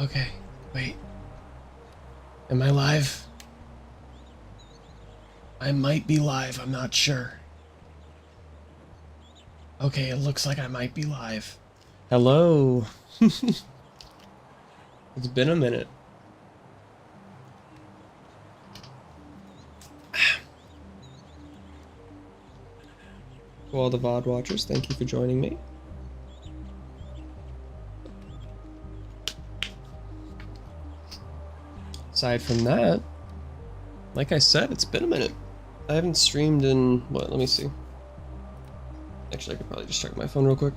Okay, wait. Am I live? I might be live, I'm not sure. Okay, it looks like I might be live. Hello. It's been a minute. To all the VOD watchers, thank you for joining me. Aside from that, like I said, it's been a minute. I haven't streamed in, what, let me see. Actually, I could probably just check my phone real quick.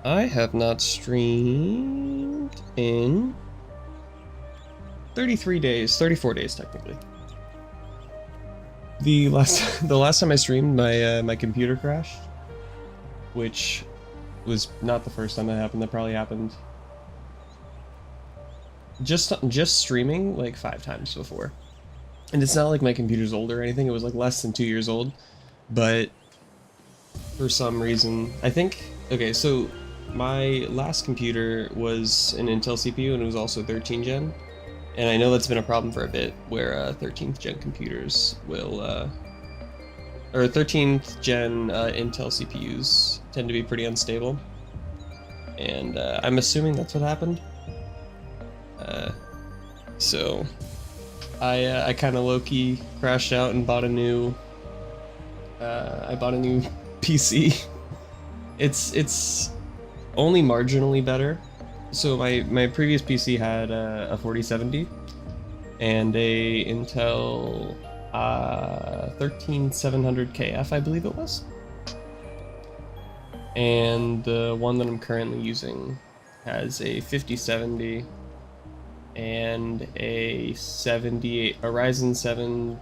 I have not streamed in 33 days, 34 days technically. The last time I streamed, my computer crashed, which was not the first time that happened. That probably happened just streaming like 5 times before. And it's not like my computer's old or anything. It was like less than 2 years old, but for some reason, I think, okay, so my last computer was an Intel CPU and it was also 13 gen. And I know that's been a problem for a bit, where 13th gen computers will, or 13th gen Intel CPUs tend to be pretty unstable. And I'm assuming that's what happened. So I kind of low-key crashed out and bought a new, I bought a new PC. It's only marginally better. So my previous PC had a 4070 and a Intel 13700KF, I believe it was. And the one that I'm currently using has a 5070 and a Ryzen 7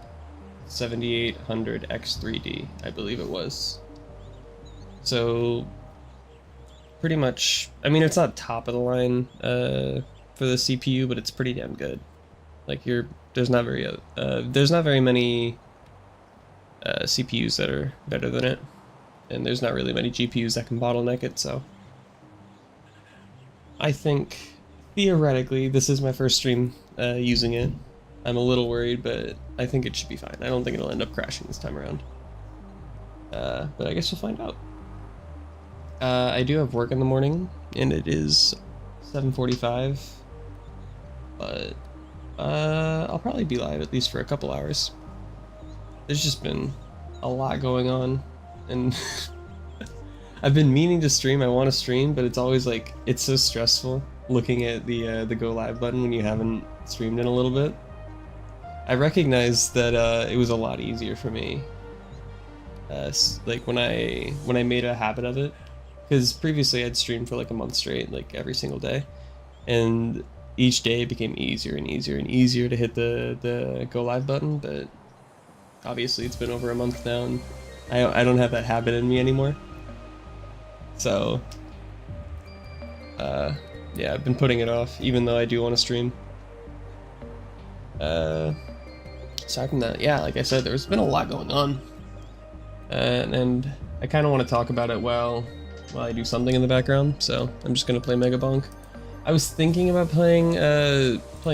7800X3D, I believe it was. So pretty much, I mean, it's not top of the line for the CPU, but it's pretty damn good. Like there's not very many CPUs that are better than it, and there's not really many GPUs that can bottleneck it. So I think theoretically this is my first stream using it. I'm a little worried, but I think it should be fine. I don't think it'll end up crashing this time around. But I guess we'll find out. I do have work in the morning, and it is 7:45, but I'll probably be live at least for a couple hours. There's just been a lot going on, and I've been meaning to stream. I want to stream, but it's always like, it's so stressful looking at the go live button when you haven't streamed in a little bit. I recognize that it was a lot easier for me, like when I made a habit of it. Because previously I'd streamed for like a month straight, like every single day, and each day it became easier and easier and easier to hit the go live button. But obviously it's been over a month now, and I don't have that habit in me anymore. So yeah, I've been putting it off, even though I do want to stream. Aside from that, yeah, like I said, there's been a lot going on, and I kind of want to talk about it while I do something in the background, so I'm just gonna play Megabonk. I was thinking about playing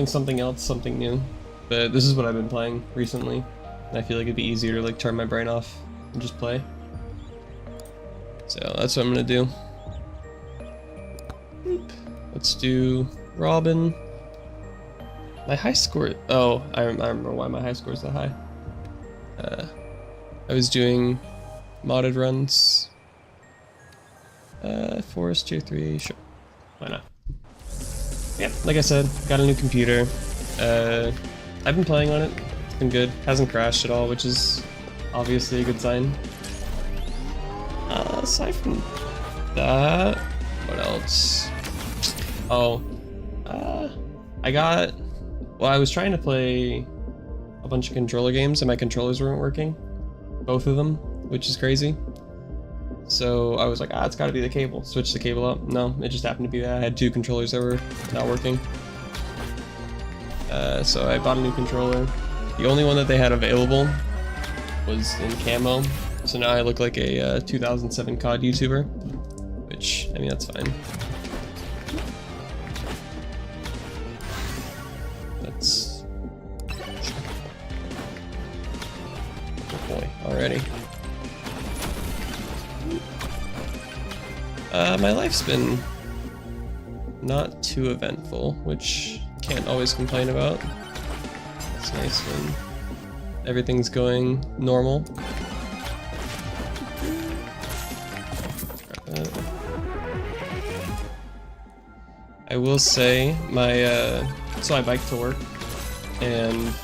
something else, something new, but this is what I've been playing recently, and I feel like it'd be easier to like turn my brain off and just play. So that's what I'm gonna do. Let's do Robin. My high score. Oh, I remember why my high score is that high. I was doing modded runs. Forest tier 3, sure. Why not? Yeah, like I said, got a new computer. I've been playing on it. It's been good. Hasn't crashed at all, which is obviously a good sign. Aside from that, what else? Oh, well, I was trying to play a bunch of controller games and my controllers weren't working. Both of them, which is crazy. So I was like, it's gotta be the cable. Switch the cable up. No, it just happened to be that I had 2 controllers that were not working. So I bought a new controller. The only one that they had available was in camo. So now I look like a 2007 COD YouTuber, which, I mean, that's fine. That's... Oh boy, already. My life's been not too eventful, which can't always complain about. It's nice when everything's going normal. I will say so I bike to work, and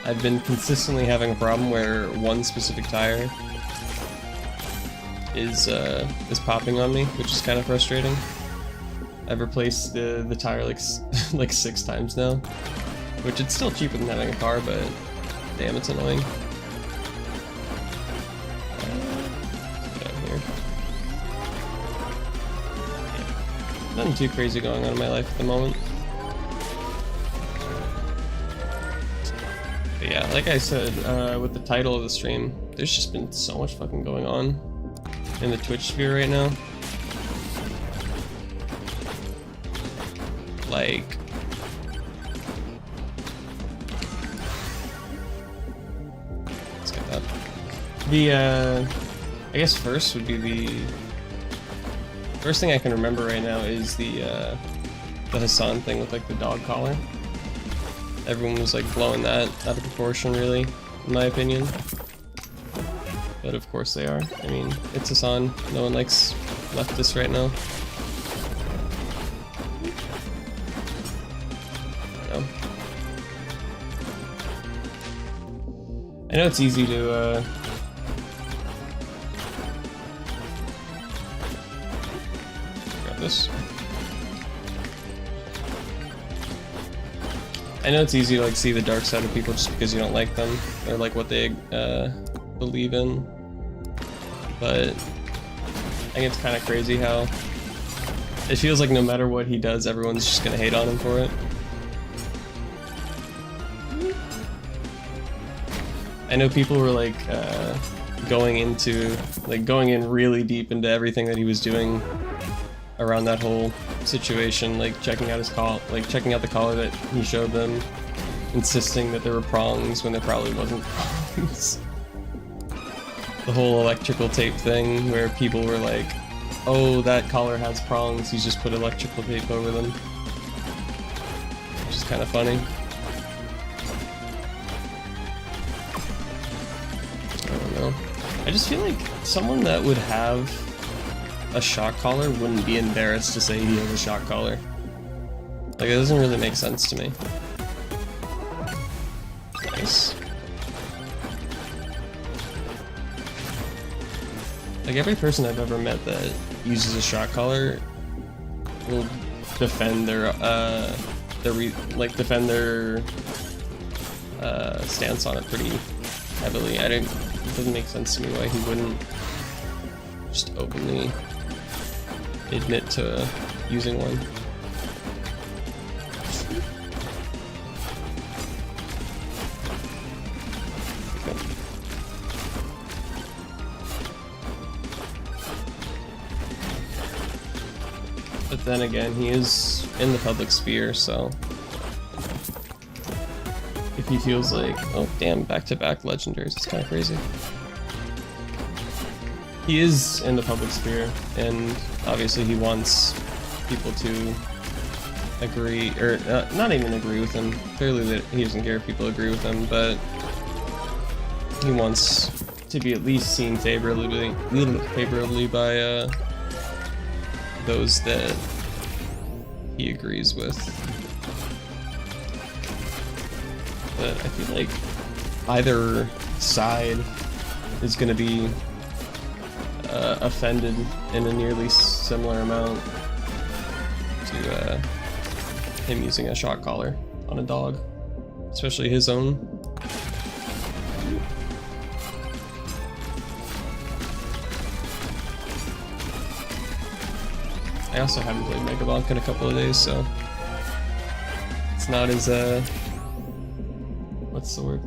I've been consistently having a problem where one specific tire is popping on me, which is kind of frustrating. I've replaced the tire like 6 times now, which it's still cheaper than having a car, but damn, it's annoying. Down here. Yeah. Nothing too crazy going on in my life at the moment. But yeah, like I said, with the title of the stream, there's just been so much fucking going on in the Twitch sphere right now. Like, let's get that. I guess first would be the first thing I can remember right now is the Hassan thing with like the dog collar. Everyone was like blowing that out of proportion, really, in my opinion. But of course they are. I mean, it's Hassan. No one likes leftists right now. I know it's easy to grab this. I know it's easy to like see the dark side of people just because you don't like them or like what they believe in, but I think it's kind of crazy how it feels like no matter what he does, everyone's just gonna hate on him for it. I know people were like going in really deep into everything that he was doing around that whole situation, like checking out the collar that he showed them, insisting that there were prongs when there probably wasn't prongs. The whole electrical tape thing where people were like, oh, that collar has prongs, he's just put electrical tape over them. Which is kind of funny. I just feel like someone that would have a shock collar wouldn't be embarrassed to say he has a shock collar. Like, it doesn't really make sense to me. Nice. Like, every person I've ever met that uses a shock collar will defend their stance on it pretty heavily. It doesn't make sense to me why he wouldn't just openly admit to using one. But then again, he is in the public sphere, so if he feels like, oh damn, back-to-back legendaries, it's kind of crazy. He is in the public sphere, and obviously he wants people to agree, or not even agree with him. Clearly that he doesn't care if people agree with him, but he wants to be at least seen favorably by those that he agrees with. But I feel like either side is going to be offended in a nearly similar amount to him using a shock collar on a dog, especially his own. I also haven't played Megabank in a couple of days, so it's not as what's the word?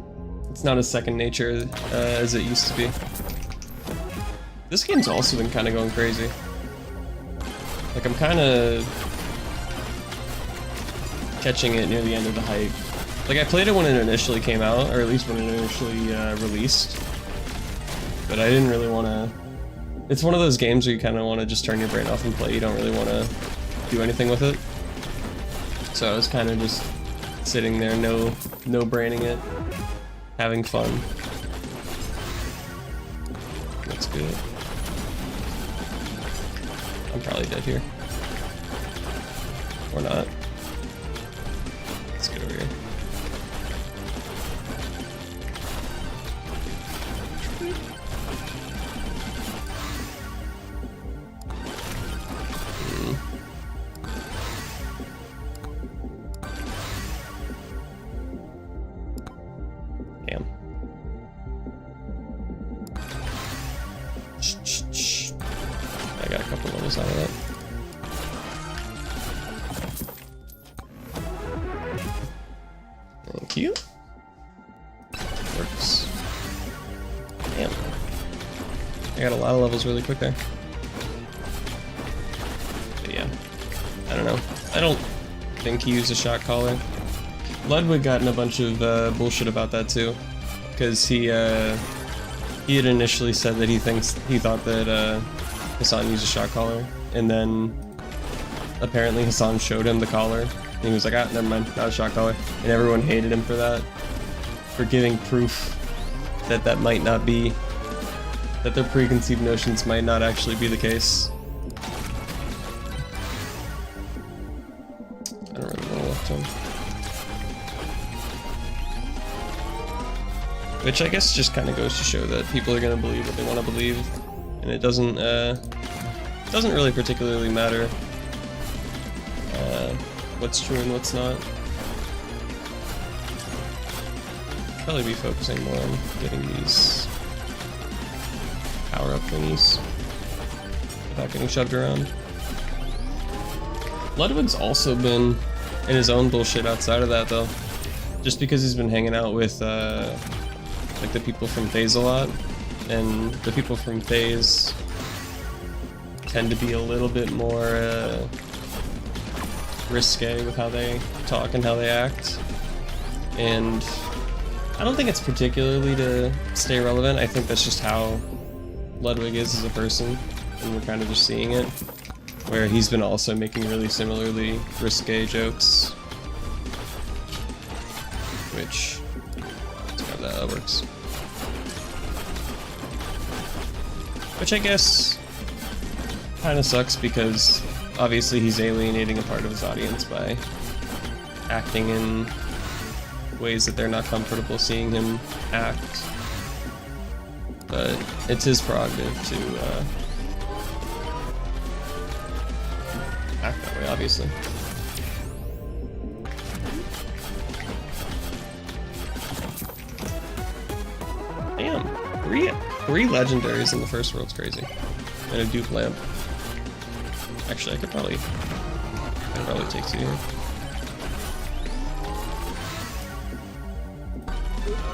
It's not as second nature as it used to be. This game's also been kind of going crazy. Like, I'm kind of catching it near the end of the hype. Like, I played it when it initially came out, or at least when it initially released. But I didn't really want to... It's one of those games where you kind of want to just turn your brain off and play. You don't really want to do anything with it. So I was kind of just sitting there, no braining it, having fun. That's good. I'm probably dead here. Or not. Let's get over here. Damn. I got a couple levels out of that. Thank you. Works. Damn. I got a lot of levels really quick there. But yeah. I don't know. I don't think he used a shot caller. Ludwig got in a bunch of bullshit about that too. Because he had initially said that he thought that Hasan used a shot caller, and then apparently Hasan showed him the collar, and he was like, ah, never mind, not a shot collar, and everyone hated him for that, for giving proof that that might not be, that their preconceived notions might not actually be the case. I don't really know what to him. Which I guess just kind of goes to show that people are going to believe what they want to believe, and it doesn't really particularly matter what's true and what's not. Probably be focusing more on getting these power-up thingies without getting shoved around. Ludwig's also been in his own bullshit outside of that, though, just because he's been hanging out with like the people from FaZe a lot, and the people from FaZe tend to be a little bit more risque with how they talk and how they act, and I don't think it's particularly to stay relevant. I think that's just how Ludwig is as a person, and we're kind of just seeing it, where he's been also making really similarly risque jokes, which is how that works. Which I guess kind of sucks, because obviously he's alienating a part of his audience by acting in ways that they're not comfortable seeing him act. But it's his prerogative to act that way, obviously. Damn, three legendaries in the first world's crazy. And a dupe lamp. Actually, I could probably take two here.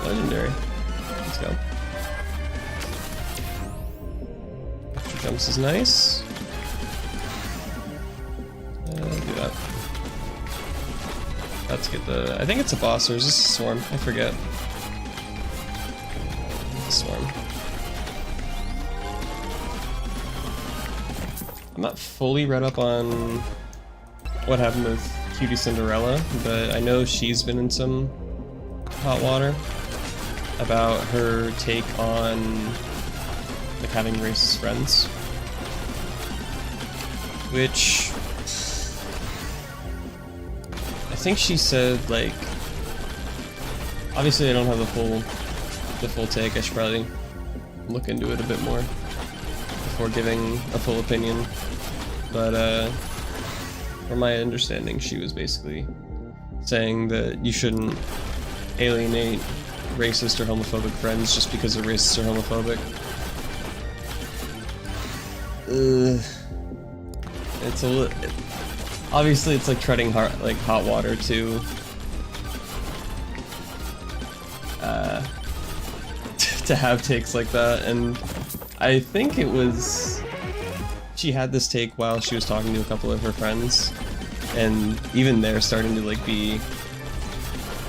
Legendary. Let's go. Extra jumps is nice. Do that. About to get the... I think it's a boss, or is this a swarm? I forget. It's a swarm. I'm not fully read up on what happened with Cutie Cinderella, but I know she's been in some hot water about her take on like having racist friends, which I think she said, like, obviously I don't have the full take. I should probably look into it a bit more before giving a full opinion, but from my understanding, she was basically saying that you shouldn't alienate racist or homophobic friends just because they're racist or homophobic. It's obviously it's like treading hot water to to have takes like that, and I think it was she had this take while she was talking to a couple of her friends, and even they're starting to like be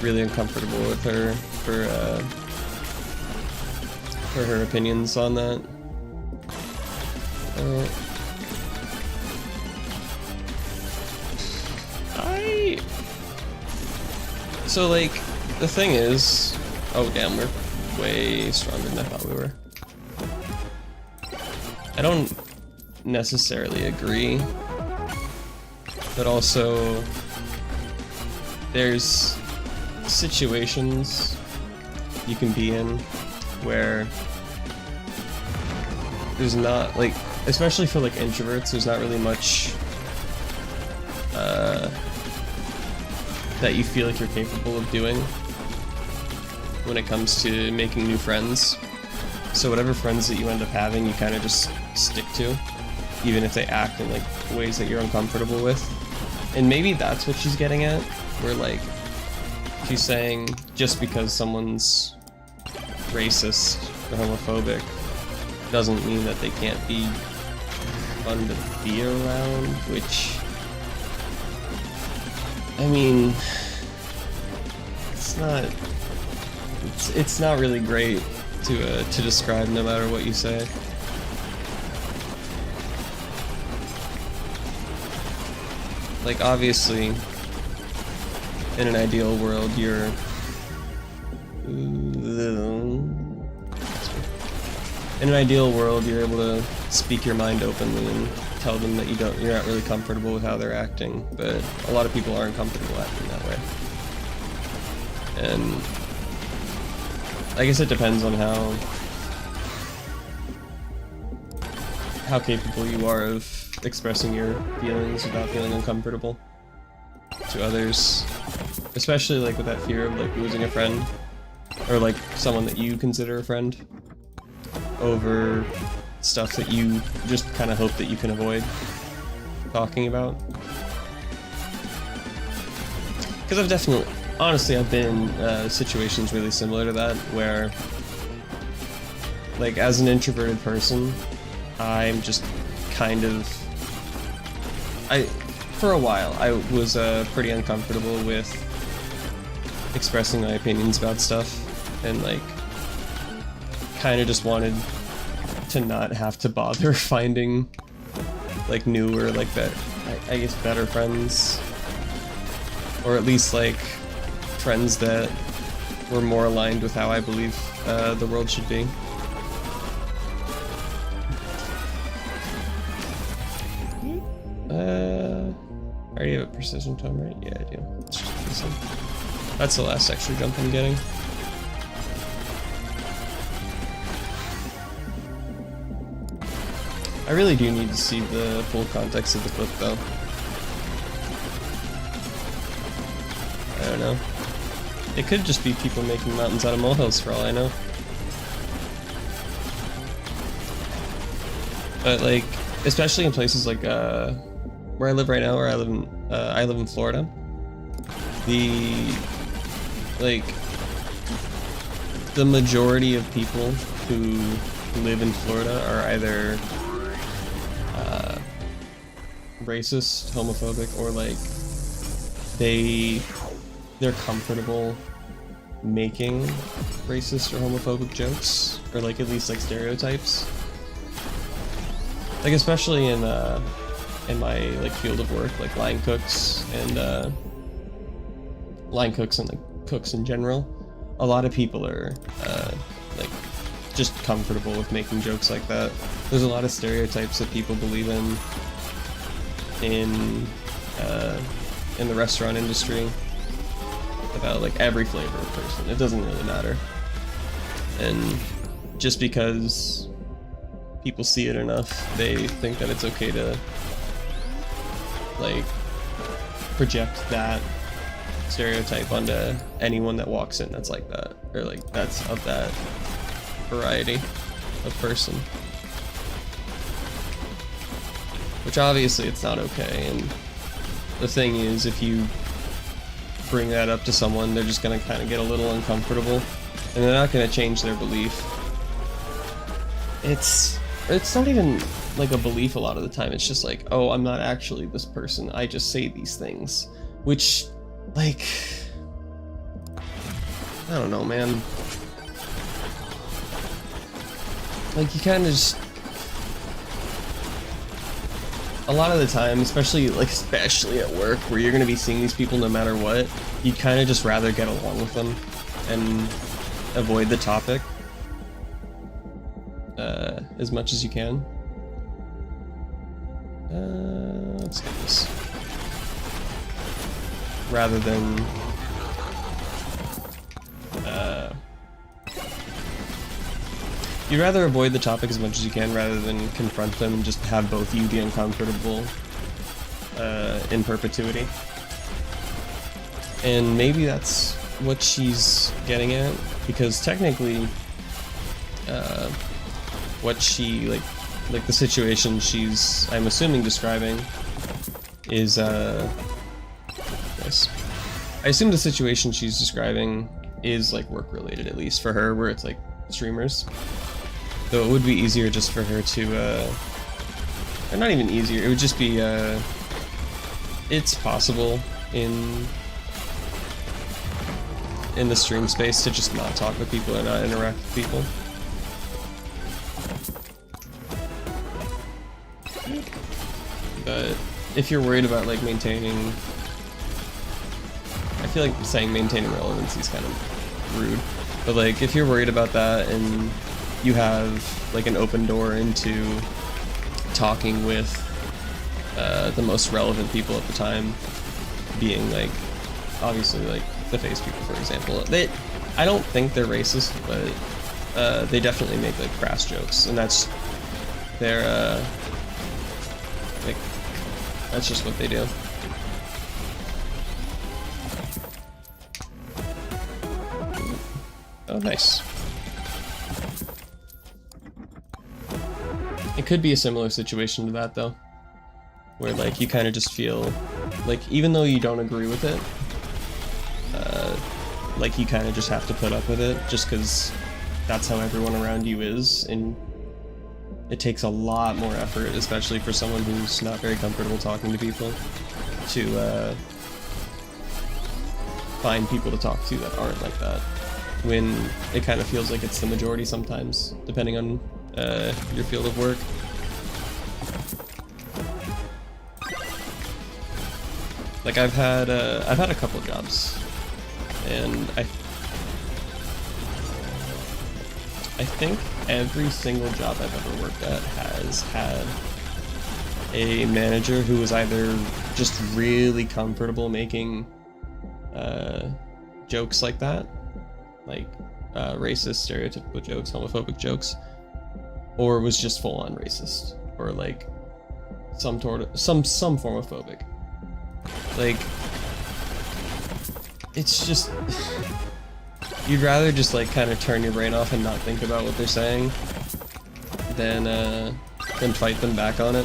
really uncomfortable with her for her opinions on that. So like, the thing is, oh damn, we're way stronger than I thought we were. I don't necessarily agree, but also there's situations you can be in where there's not, like, especially for like introverts, there's not really much that you feel like you're capable of doing when it comes to making new friends. So whatever friends that you end up having, you kind of just stick to, even if they act in like ways that you're uncomfortable with. And maybe that's what she's getting at, where like she's saying just because someone's racist or homophobic doesn't mean that they can't be fun to be around, which, I mean, it's not really great to describe no matter what you say. Like, obviously, in an ideal world, you're able to speak your mind openly and tell them that you're not really comfortable with how they're acting, but a lot of people aren't comfortable acting that way. And I guess it depends on how capable you are of expressing your feelings without feeling uncomfortable to others, especially like with that fear of like losing a friend or like someone that you consider a friend over stuff that you just kind of hope that you can avoid talking about. Because I've been in situations really similar to that, where like as an introverted person, I'm just kind of, for a while I was pretty uncomfortable with expressing my opinions about stuff, and like kind of just wanted to not have to bother finding like newer, like I guess better friends, or at least like friends that were more aligned with how I believe the world should be. I already have a precision tome, right? Yeah, I do. Let's just do this one. That's the last extra jump I'm getting. I really do need to see the full context of the clip, though. I don't know. It could just be people making mountains out of molehills, for all I know. But like, especially in places like where I live right now, where I live in Florida, the majority of people who live in Florida are either racist, homophobic, or like they're comfortable making racist or homophobic jokes, or like at least like stereotypes. Like especially in my like field of work, like line cooks and like cooks in general, a lot of people are like just comfortable with making jokes like that. There's a lot of stereotypes that people believe in the restaurant industry about like every flavor of person. It doesn't really matter. And just because people see it enough, they think that it's okay to like project that stereotype onto anyone that walks in that's like that, or like that's of that variety of person. Which obviously it's not okay, and the thing is, if you bring that up to someone, they're just gonna kind of get a little uncomfortable, and they're not gonna change their belief. It's not even like a belief a lot of the time. It's just like, oh, I'm not actually this person. I just say these things, which, like, I don't know, man. Like, you kind of just, a lot of the time, especially at work, where you're gonna be seeing these people no matter what, you'd kind of just rather get along with them and avoid the topic as much as you can. Let's get this. Rather than you'd rather avoid the topic as much as you can rather than confront them and just have both you be uncomfortable in perpetuity. And maybe that's what she's getting at, because technically what she like the situation she's, I'm assuming, describing is nice. I assume the situation she's describing is like work related, at least for her, where it's like streamers. Though it would be easier just for her to or not even easier, it would just be it's possible in the stream space to just not talk with people and not interact with people. But if you're worried about like maintaining, I feel like saying maintaining relevancy is kind of rude, but like if you're worried about that and you have like an open door into talking with the most relevant people at the time, being like obviously like the face people, for example, I don't think they're racist, but they definitely make like crass jokes, and that's their like, that's just what they do. Oh, nice. It could be a similar situation to that, though, where like you kind of just feel like, even though you don't agree with it, like you kind of just have to put up with it just because that's how everyone around you is, and it takes a lot more effort, especially for someone who's not very comfortable talking to people, to find people to talk to that aren't like that, when it kind of feels like it's the majority sometimes, depending on your field of work. Like I've had a couple of jobs, and I think every single job I've ever worked at has had a manager who was either just really comfortable making jokes like that, like racist, stereotypical jokes, homophobic jokes, or was just full-on racist, or like some form of phobic. Like, it's just you'd rather just like kind of turn your brain off and not think about what they're saying than fight them back on it.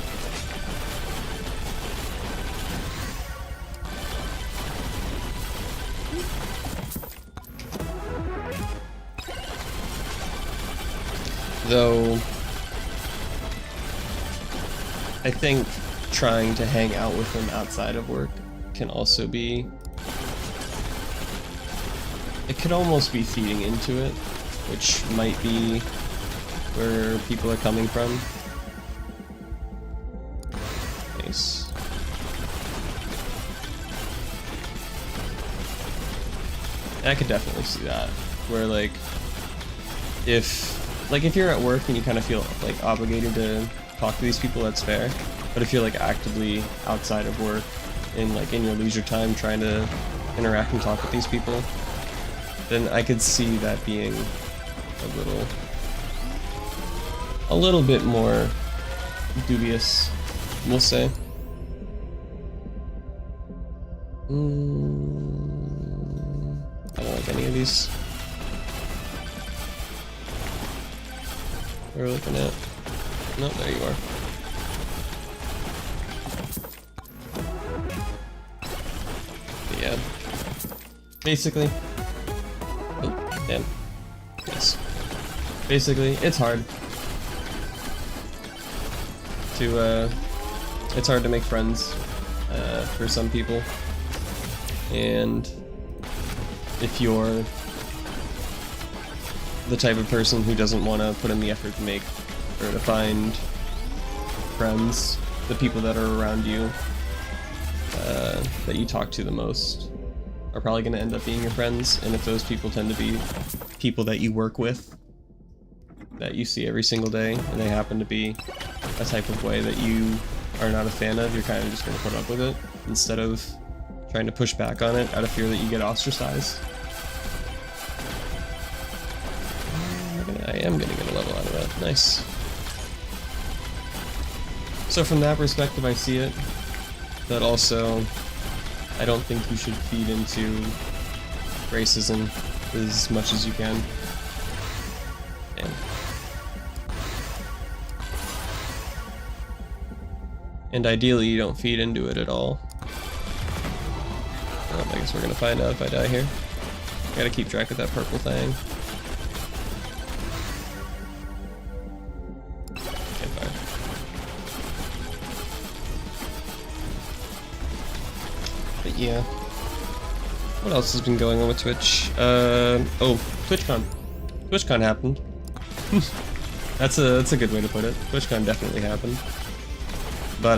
Though I think trying to hang out with them outside of work can also be, it could almost be feeding into it, which might be where people are coming from. Nice. I could definitely see that, where like if you're at work and you kind of feel like obligated to talk to these people, that's fair. But if you're like actively outside of work and like in your leisure time trying to interact and talk with these people, then I could see that being a little bit more dubious, we'll say. I don't like any of these. What are we looking at? No, there you are. But yeah. Basically. Oh, damn. Yes. Basically, it's hard. to it's hard to make friends for some people, and if you're the type of person who doesn't want to put in the effort to make or to find friends, the people that are around you that you talk to the most are probably going to end up being your friends. And if those people tend to be people that you work with, that you see every single day, and they happen to be a type of way that you are not a fan of, you're kind of just going to put up with it instead of trying to push back on it out of fear that you get ostracized. I am gonna get a level out of that. Nice. So from that perspective, I see it. But also, I don't think you should feed into racism as much as you can. Damn. And ideally, you don't feed into it at all. I guess we're gonna find out if I die here. Gotta keep track of that purple thing. Yeah. What else has been going on with Twitch? Oh, TwitchCon. TwitchCon happened. That's a good way to put it. TwitchCon definitely happened. But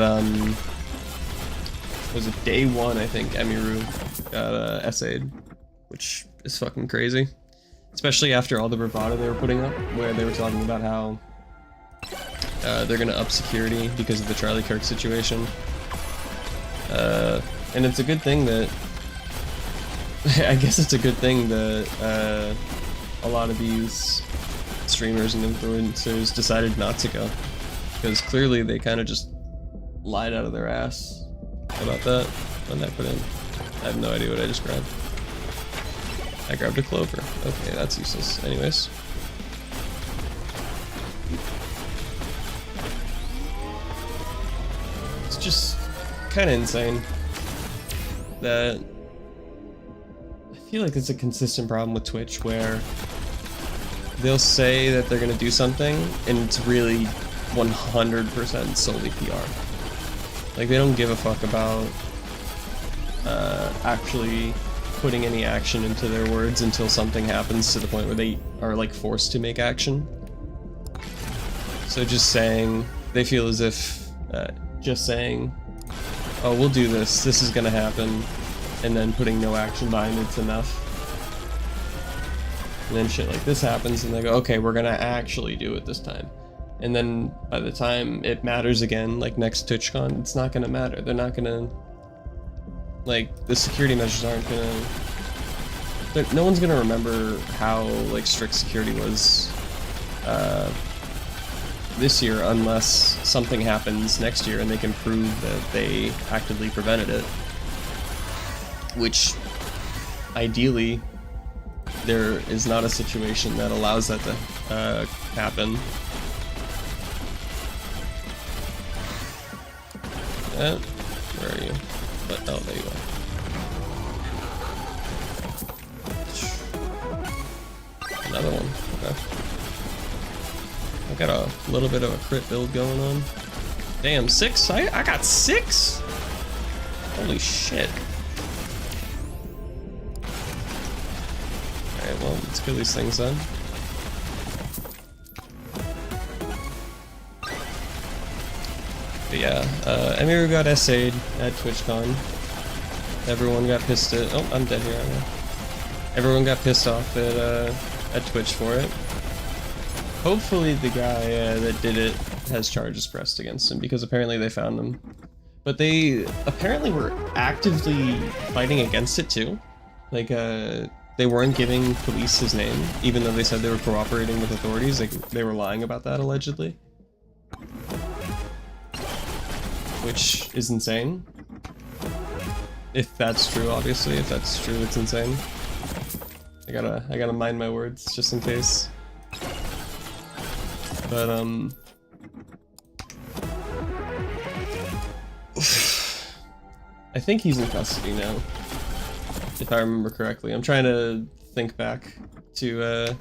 was it day one? I think Emiru got essayed, which is fucking crazy. Especially after all the bravado they were putting up, where they were talking about how they're gonna up security because of the Charlie Kirk situation. And it's a good thing that, I guess it's a good thing that a lot of these streamers and influencers decided not to go. Because clearly they kind of just lied out of their ass about that when that put in. I have no idea what I just grabbed. I grabbed a clover. Okay, that's useless. Anyways. It's just kind of insane that I feel like it's a consistent problem with Twitch where they'll say that they're gonna do something and it's really 100% solely PR. Like they don't give a fuck about actually putting any action into their words until something happens to the point where they are like forced to make action. So just saying, they feel as if just saying, oh, we'll do this, this is gonna happen, and then putting no action behind it's enough. And then shit like this happens and they go, okay, we're gonna actually do it this time. And then by the time it matters again, like next TwitchCon, it's not gonna matter. They're not gonna, like, the security measures aren't gonna, no one's gonna remember how, like, strict security was this year unless something happens next year and they can prove that they actively prevented it. Which, ideally, there is not a situation that allows that to happen. Where are you? But, oh, there you are. Another one. Okay. I got a little bit of a crit build going on. Damn, 6? I got 6? Holy shit. Alright, well, let's kill these things then. But yeah, Emiru got essayed at TwitchCon. Everyone got pissed at— oh, I'm dead here, aren't I? Everyone got pissed off at Twitch for it. Hopefully the guy that did it has charges pressed against him, because apparently they found him. But they apparently were actively fighting against it too. Like, they weren't giving police his name, even though they said they were cooperating with authorities. Like, they were lying about that, allegedly. Which is insane. If that's true, obviously. If that's true, it's insane. I gotta mind my words, just in case. But, I think he's in custody now, if I remember correctly. I'm trying to think back to,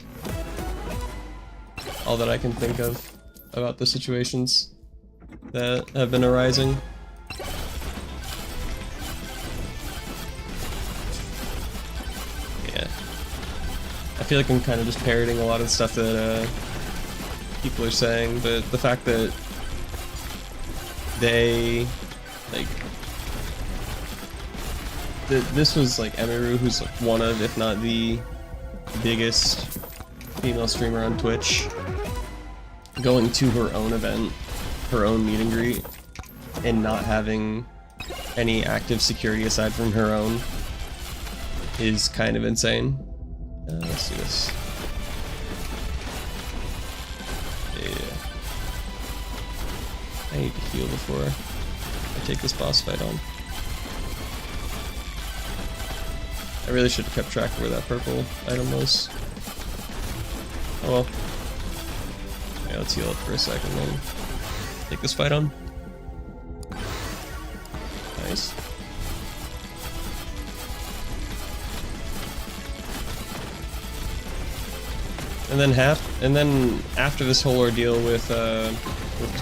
all that I can think of about the situations. that have been arising. Yeah. I feel like I'm kind of just parroting a lot of stuff that people are saying, but the fact that they, like, this was like Emiru, who's like one of, if not the biggest female streamer on Twitch, going to her own event, her own meet and greet, and not having any active security aside from her own is kind of insane. Let's do this. Yeah. I need to heal before I take this boss fight on. I really should have kept track of where that purple item was. Oh well. Yeah, let's heal up for a second then take this fight on. Nice. And then after this whole ordeal with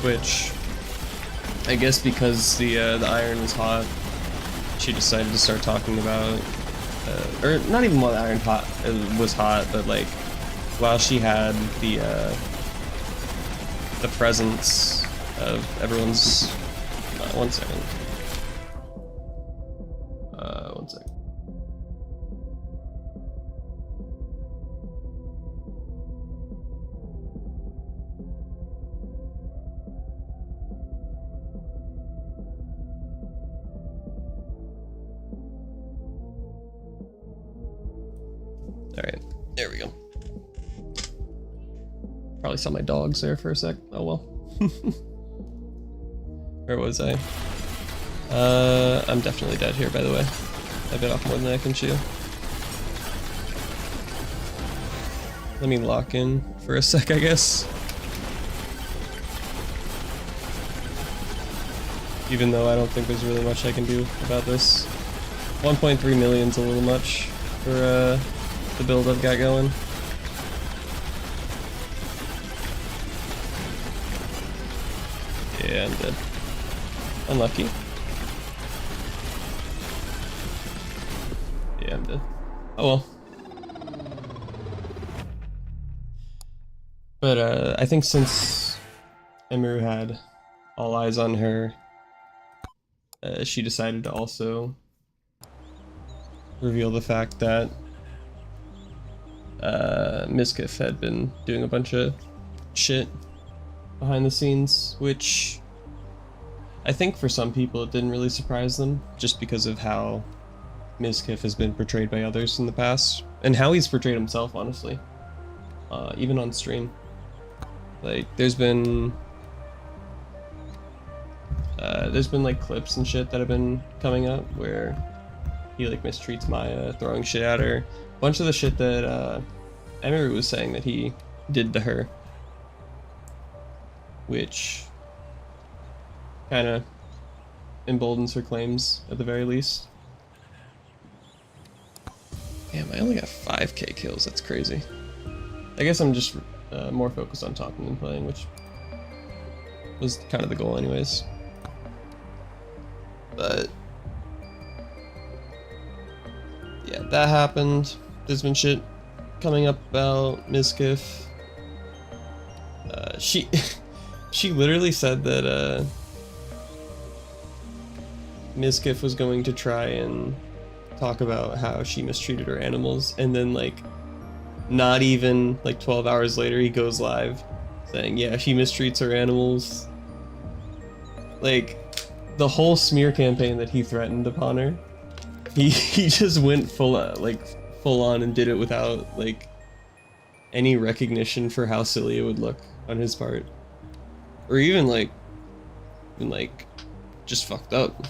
Twitch, I guess because the iron was hot, she decided to start talking about, or not even while the iron was hot, but like while she had the presence of everyone's. One second. One second. Alright, there we go. Probably saw my dogs there for a sec. Oh well. Where was I? I'm definitely dead here, by the way. I bit off more than I can chew. Let me lock in for a sec, I guess. Even though I don't think there's really much I can do about this. 1.3 million's a little much for the build I've got going. Yeah, I'm dead. Unlucky. Yeah, I'm dead. Oh well. But I think since Emiru had all eyes on her, she decided to also reveal the fact that Mizkif had been doing a bunch of shit behind the scenes, which I think for some people it didn't really surprise them, just because of how Mizkif has been portrayed by others in the past, and how he's portrayed himself, honestly, even on stream. Like, there's been like clips and shit that have been coming up where he like mistreats Maya, throwing shit at her. A bunch of the shit that Emiru was saying that he did to her, which kind of emboldens her claims at the very least. Damn, I only got 5k kills, that's crazy. I guess I'm just more focused on talking than playing, which was kind of the goal anyways. But yeah, that happened. There's been shit coming up about Mizkif. She literally said that Mizkif was going to try and talk about how she mistreated her animals, and then like not even like 12 hours later he goes live saying, yeah, she mistreats her animals. Like, the whole smear campaign that he threatened upon her, he just went full on and did it without like any recognition for how silly it would look on his part, or even like just fucked up.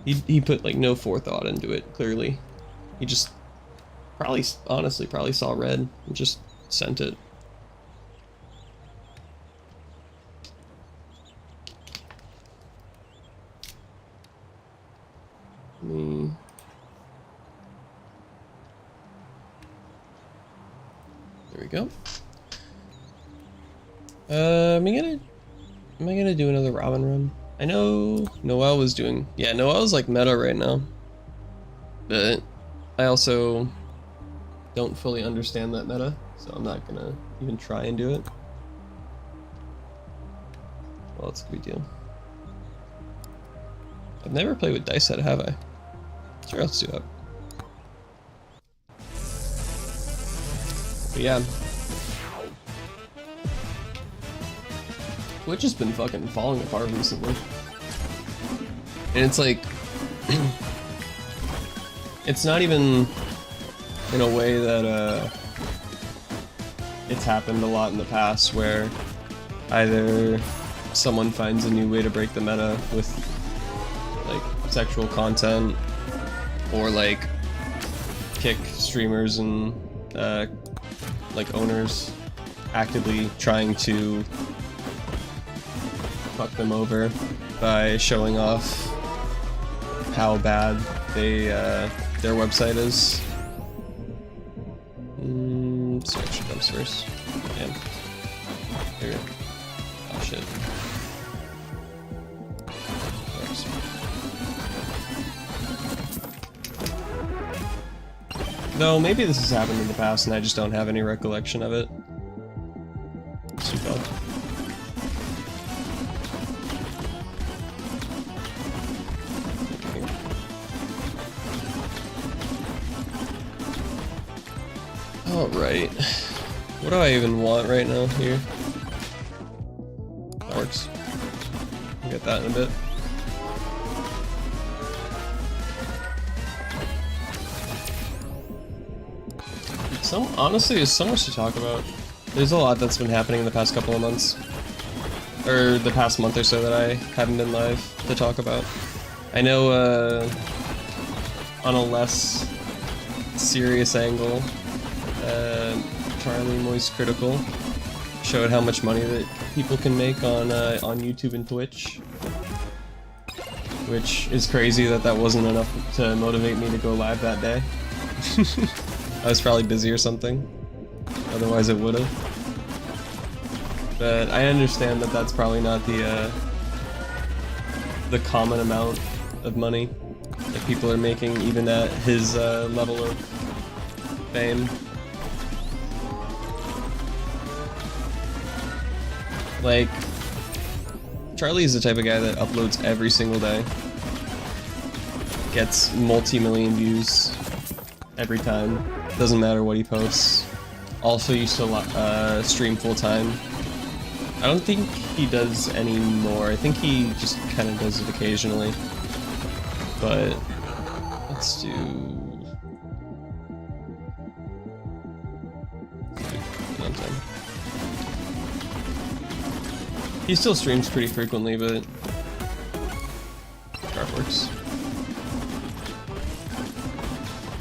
He put like no forethought into it, clearly. He just honestly probably saw red and just sent it. There we go. I'm gonna Am I gonna do another Robin run? I know Noelle was doing... Yeah, Noelle's like meta right now. But I also don't fully understand that meta, so I'm not gonna even try and do it. Well, it's a good deal. I've never played with dice set, have I? Sure, let's do that. But yeah. Twitch has been fucking falling apart recently. And it's like... it's not even in a way that it's happened a lot in the past where either someone finds a new way to break the meta with like sexual content or like kick streamers and like owners actively trying to fuck them over by showing off how bad they their website is. So extra dumps first. Damn. Here we go. Oh shit. Though maybe this has happened in the past and I just don't have any recollection of it. Super. Alright. What do I even want right now here? That works. I'll get that in a bit. Honestly, there's so much to talk about. There's a lot that's been happening in the past couple of months. Or the past month or so that I haven't been live to talk about. I know, on a less serious angle, Charlie Moist Critical showed how much money that people can make on YouTube and Twitch. Which is crazy that that wasn't enough to motivate me to go live that day. I was probably busy or something, otherwise it would've. But I understand that that's probably not the common amount of money that people are making, even at his level of fame. Like, Charlie is the type of guy that uploads every single day, gets multi-million views every time. Doesn't matter what he posts. Also used to stream full-time. I don't think he does anymore. I think he just kind of does it occasionally. But let's do... He still streams pretty frequently, but that works.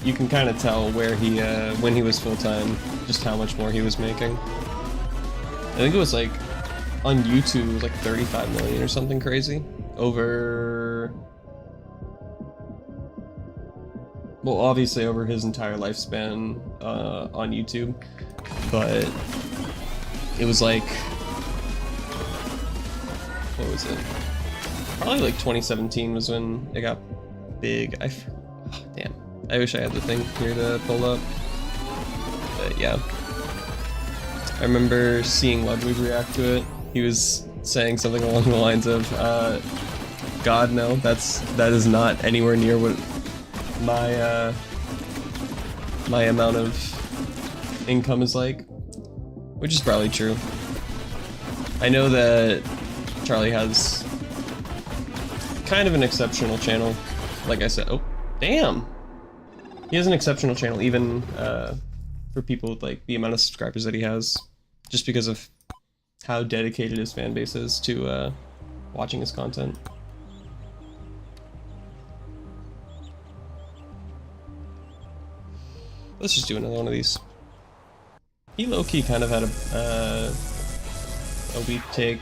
You can kind of tell where he, when he was full-time, just how much more he was making. I think it was like, on YouTube, it was like 35 million or something crazy. Over... Well, obviously over his entire lifespan on YouTube, but it was like... What was it? Probably like 2017 was when it got big. Oh, damn. I wish I had the thing here to pull up. But yeah. I remember seeing Ludwig react to it. He was saying something along the lines of, God, no, that is not anywhere near what my amount of income is like. Which is probably true. I know that Charlie has kind of an exceptional channel. Like I said, oh, damn! He has an exceptional channel, even for people with like the amount of subscribers that he has, just because of how dedicated his fan base is to watching his content. Let's just do another one of these. He low-key kind of had a weak take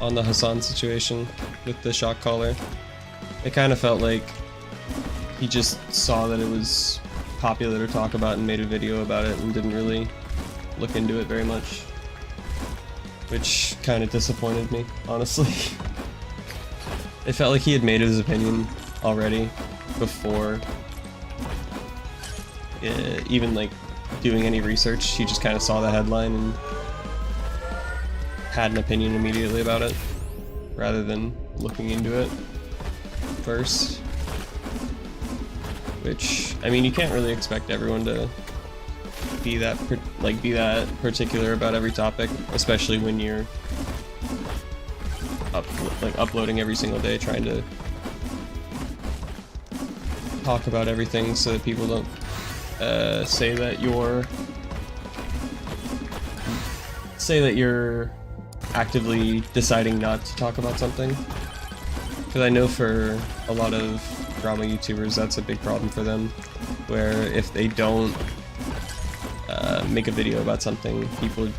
on the Hassan situation with the shock collar. It kind of felt like he just saw that it was popular to talk about and made a video about it and didn't really look into it very much. which kind of disappointed me, honestly. It felt like he had made his opinion already before even like doing any research. He just kind of saw the headline and had an opinion immediately about it, rather than looking into it first. Which, I mean, you can't really expect everyone to be that particular about every topic, especially when you're uploading every single day, trying to talk about everything so that people don't say that you're actively deciding not to talk about something. Because I know for a lot of drama YouTubers, that's a big problem for them, where if they don't make a video about something, people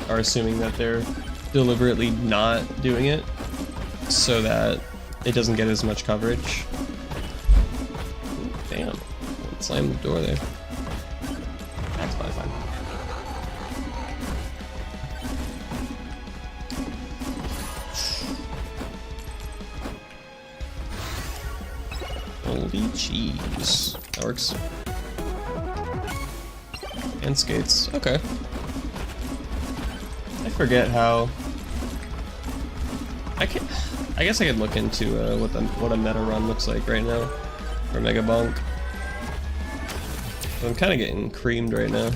are assuming that they're deliberately not doing it so that it doesn't get as much coverage. Ooh, damn, slam the door there. That's probably fine. Holy cheese. That works. And skates. Okay. I forget how... I guess I could look into what a meta run looks like right now for Mega Bonk. I'm kind of getting creamed right now.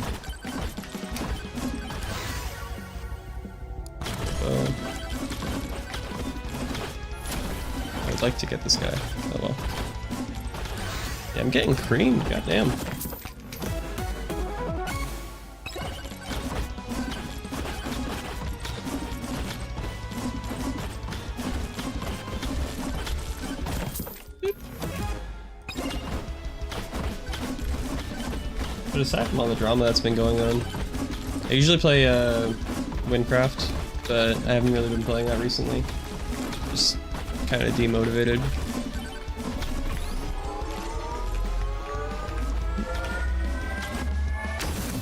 So I'd like to get this guy. Oh well. Yeah, I'm getting creamed. Goddamn. But aside from all the drama that's been going on, I usually play Windcraft, but I haven't really been playing that recently. Just kind of demotivated.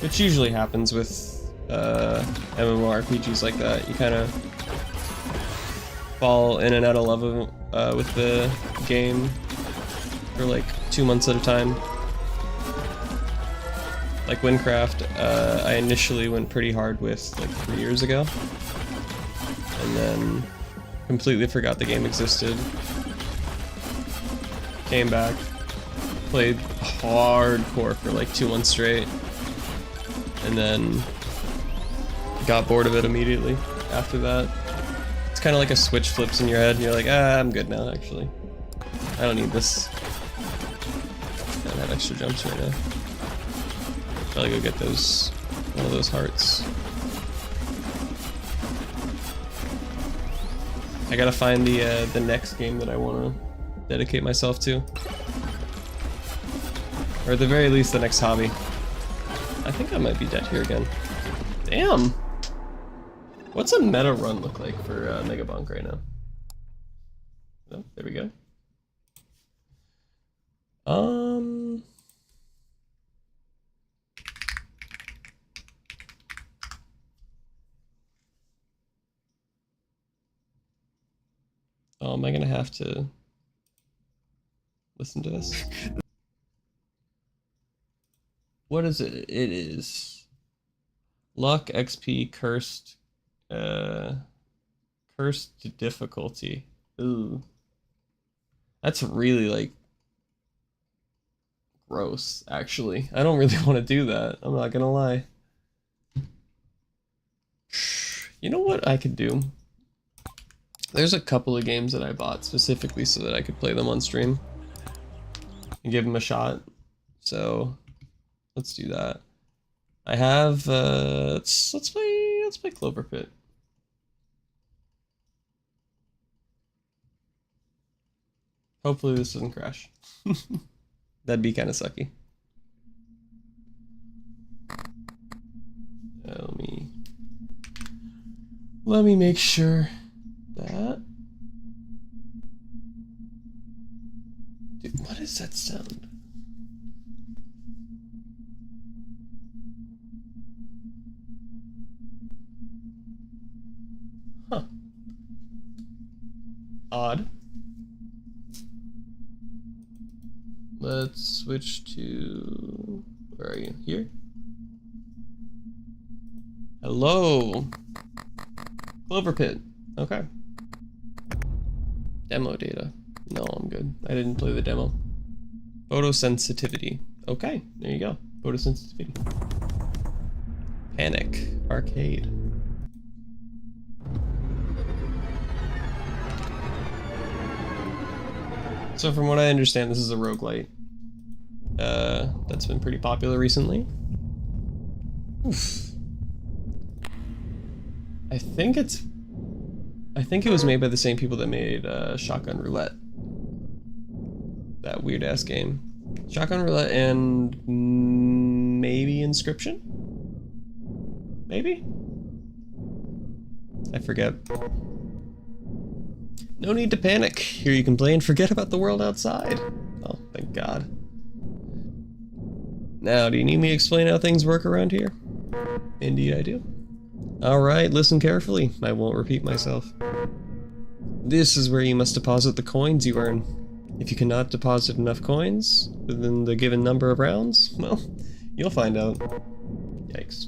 Which usually happens with MMORPGs like that. You kind of fall in and out of love with the game for like 2 months at a time. Like Windcraft, I initially went pretty hard with like 3 years ago, and then completely forgot the game existed. Came back, played hardcore for like 2 months straight, and then got bored of it immediately after that. It's kind of like a switch flips in your head, and you're like, ah, I'm good now, actually. I don't need this. I don't have extra jumps right now. Probably go get one of those hearts. I gotta find the next game that I want to dedicate myself to, or at the very least, the next hobby. I think I might be dead here again. Damn. What's a meta run look like for Mega Bonk right now? Oh, there we go. Oh, am I gonna have to listen to this? What is it? It is luck, XP, cursed difficulty. Ooh. That's really like gross, actually. I don't really want to do that. I'm not gonna lie. You know what I could do? There's a couple of games that I bought specifically so that I could play them on stream and give them a shot. So let's do that. I have let's play Clover Pit. Hopefully this doesn't crash. That'd be kind of sucky. Let me make sure that. Dude, what is that sound? Let's switch to... Where are you? Here? Hello! Clover Pit. Okay. Demo data. No, I'm good. I didn't play the demo. Photosensitivity. Okay, there you go. Photosensitivity. Panic. Arcade. So from what I understand, this is a roguelite. That's been pretty popular recently. Oof. I think it was made by the same people that made Shotgun Roulette. That weird ass game. Shotgun Roulette and maybe Inscription? Maybe? I forget. No need to panic. Here you can play and forget about the world outside. Oh, thank God. Now, do you need me to explain how things work around here? Indeed I do. Alright, listen carefully. I won't repeat myself. This is where you must deposit the coins you earn. If you cannot deposit enough coins within the given number of rounds, well, you'll find out. Yikes.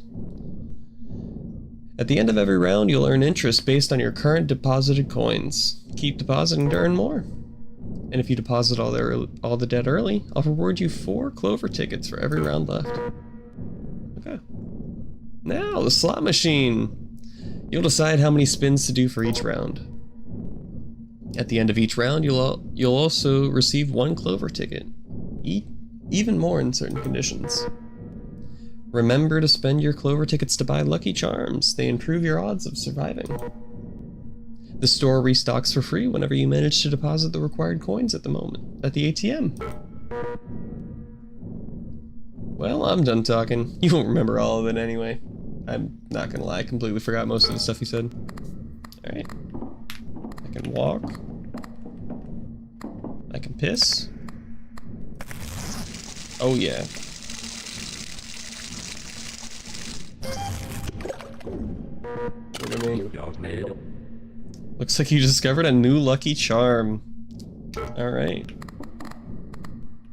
At the end of every round, you'll earn interest based on your current deposited coins. Keep depositing to earn more. And if you deposit all the debt early, I'll reward you 4 Clover tickets for every round left. Okay. Now, the slot machine. You'll decide how many spins to do for each round. At the end of each round, you'll also receive 1 Clover ticket. Even more in certain conditions. Remember to spend your Clover tickets to buy Lucky Charms. They improve your odds of surviving. The store restocks for free whenever you manage to deposit the required coins at the ATM. Well, I'm done talking. You won't remember all of it anyway. I'm not gonna lie, I completely forgot most of the stuff he said. Alright. I can walk. I can piss. Oh yeah. Look at me. Looks like you discovered a new Lucky Charm. Alright.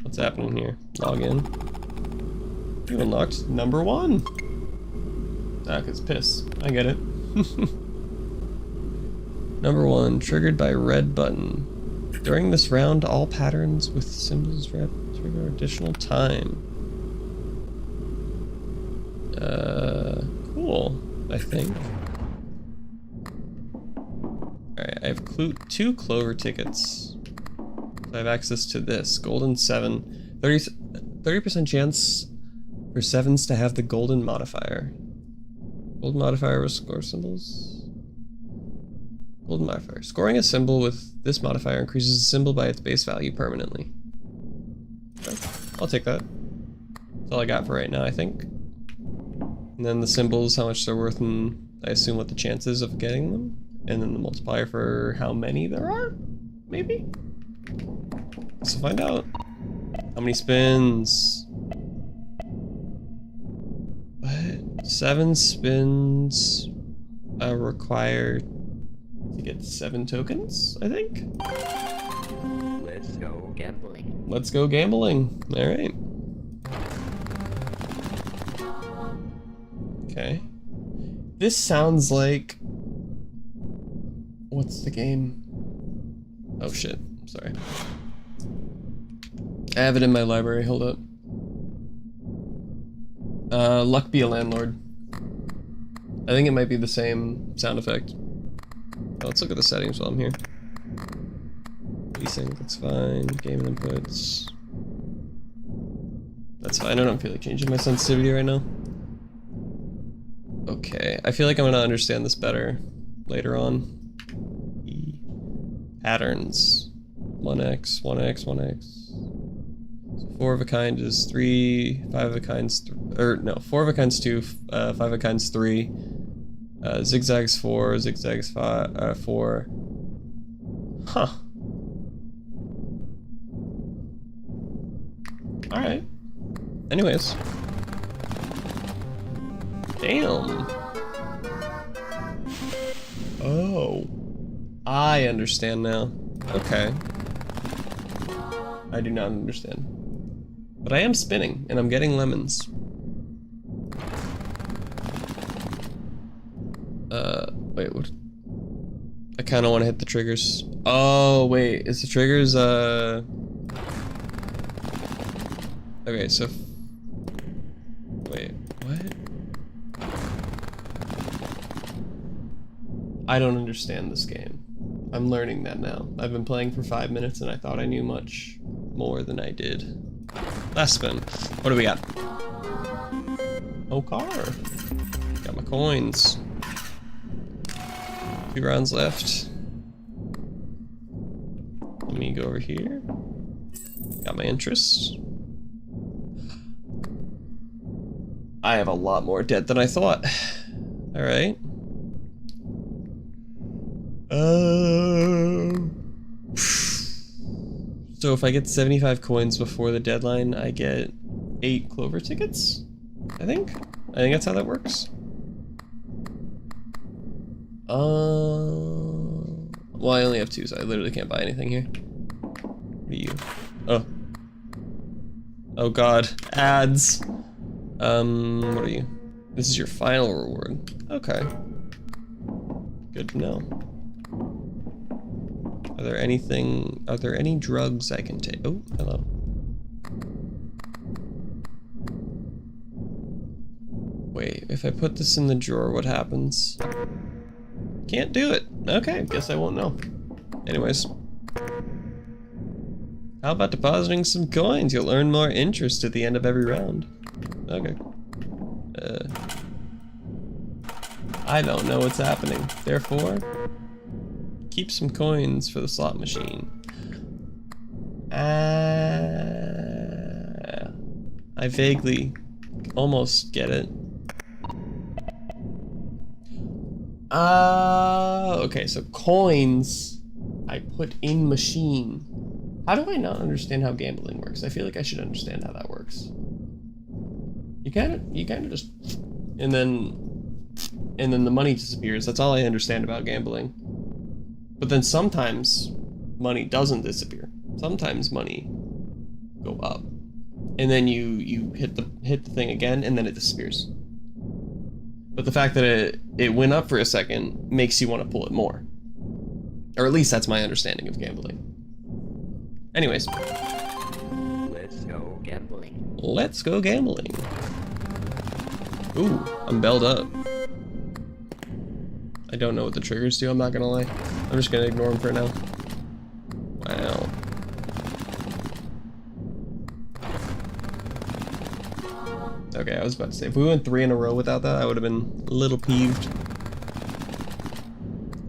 What's happening here? Log in. You unlocked number 1. Ah, 'cause piss. I get it. Number 1, triggered by red button. During this round, all patterns with symbols trigger additional time. Cool, I think. Alright, I have 2 Clover tickets. So I have access to this. Golden 7. 30% chance for 7s to have the golden modifier. Golden modifier with score symbols. Golden modifier. Scoring a symbol with this modifier increases the symbol by its base value permanently. Okay, I'll take that. That's all I got for right now, I think. And then the symbols, how much they're worth, and I assume what the chances of getting them. And then the multiplier for how many there are? Maybe? Let's find out. How many spins? What? 7 spins are required to get 7 tokens, I think? Let's go gambling. Let's go gambling. Alright. Okay. This sounds like... What's the game? Oh shit, sorry. I have it in my library, hold up. Luck Be a Landlord. I think it might be the same sound effect. Oh, let's look at the settings while I'm here. Desync, that's fine. Game inputs. That's fine, I don't feel like changing my sensitivity right now. Okay, I feel like I'm gonna understand this better later on. Patterns. 1x, 1x, 1x. So 4 of a kind is 3, 5 of a kind's 4 of a kind's 2, 5 of a kind's 3. Zigzags 4, zigzags 4. Huh. Alright. Anyways. Damn. Oh. I understand now. Okay. I do not understand. But I am spinning, and I'm getting lemons. Wait, what? I kind of want to hit the triggers. Oh, wait, is the triggers, Okay, so... Wait, what? I don't understand this game. I'm learning that now. I've been playing for 5 minutes and I thought I knew much more than I did. Last spin. What do we got? Oh, car. Got my coins. 2 rounds left. Let me go over here. Got my interests. I have a lot more debt than I thought. Alright. So if I get 75 coins before the deadline, I get 8 Clover tickets? I think that's how that works. Well, I only have 2, so I literally can't buy anything here. What are you? Oh. Oh god. Ads. What are you? This is your final reward. Okay. Good to know. Are there any drugs I can take? Oh, hello. Wait, if I put this in the drawer, what happens? Can't do it. Okay, guess I won't know. Anyways. How about depositing some coins? You'll earn more interest at the end of every round. Okay. I don't know what's happening. Therefore, keep some coins for the slot machine. I vaguely almost get it. Okay, so coins I put in machine. How do I not understand how gambling works? I feel like I should understand how that works. You kind of just, and then the money disappears. That's all I understand about gambling. But then sometimes money doesn't disappear. Sometimes money go up, and then you hit the thing again, and then it disappears. But the fact that it went up for a second makes you want to pull it more, or at least that's my understanding of gambling. Anyways, Let's go gambling. let's go gambling. Ooh, I'm belled up. I don't know what the triggers do, I'm not gonna lie. I'm just gonna ignore them for now. Wow. Okay, I was about to say, if we went 3 in a row without that, I would have been a little peeved.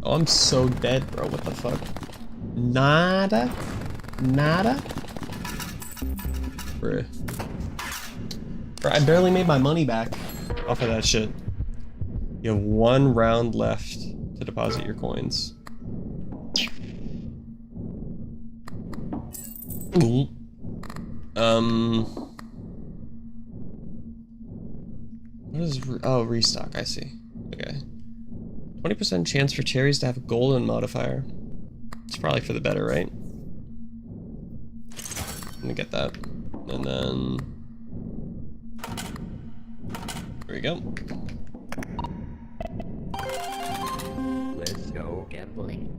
Oh, I'm so dead, bro, what the fuck? Nada? Nada? Bruh. Bro, I barely made my money back off of that shit. You have 1 round left to deposit your coins. Ooh. What is restock, I see. Okay. 20% chance for cherries to have a golden modifier. It's probably for the better, right? Let me get that. And then there we go. Let's go gambling.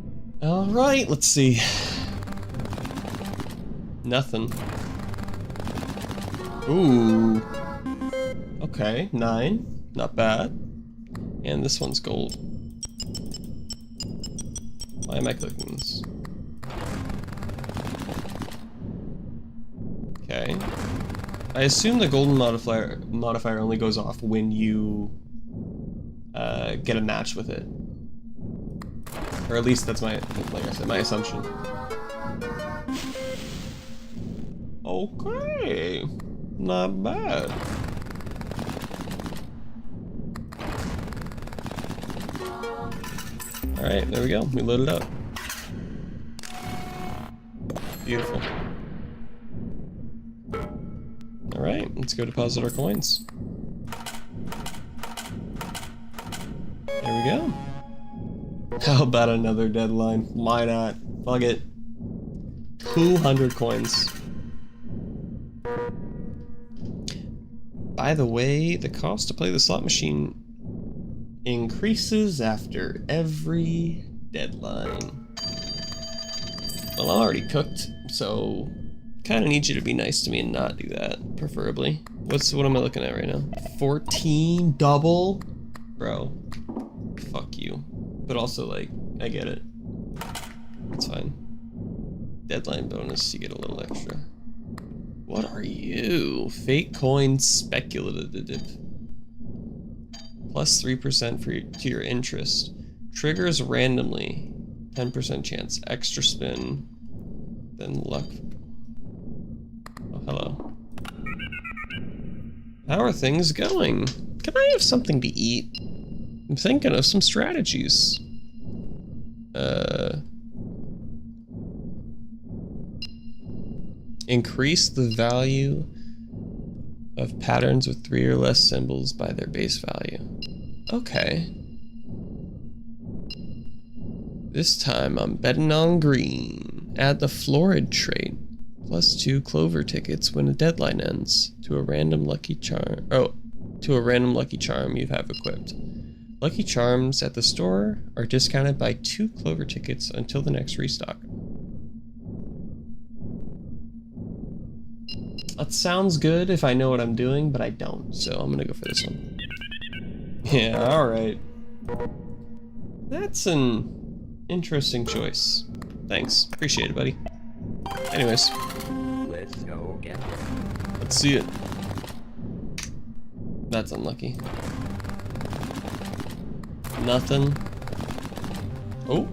Alright, let's see. Nothing. Ooh. Okay, 9. Not bad. And this one's gold. Why am I clicking this? Okay. I assume the golden modifier only goes off when you get a match with it. Or at least that's my, like I said, my assumption. Okay. Not bad. Alright, there we go. We loaded up. Beautiful. Alright, let's go deposit our coins. There we go. How about another deadline? Why not? Fuck it. 200 coins. By the way, the cost to play the slot machine increases after every deadline. Well, I'm already cooked, so kind of need you to be nice to me and not do that, preferably. What am I looking at right now? 14 double? Bro, fuck you. But also, like, I get it. It's fine. Deadline bonus, you get a little extra. What are you? Fake coin speculative. Plus 3% to your interest. Triggers randomly. 10% chance. Extra spin. Then luck. Oh, hello. How are things going? Can I have something to eat? I'm thinking of some strategies. Increase the value of patterns with 3 or less symbols by their base value. Okay. This time I'm betting on green. Add the florid trait. Plus 2 clover tickets when a deadline ends. To a random lucky charm. Oh, to a random lucky charm you have equipped. Lucky charms at the store are discounted by 2 clover tickets until the next restock. That sounds good if I know what I'm doing, but I don't, so I'm gonna go for this one. Yeah, alright. That's an interesting choice. Thanks. Appreciate it, buddy. Anyways. Let's go get it. Let's see it. That's unlucky. Nothing. Oh.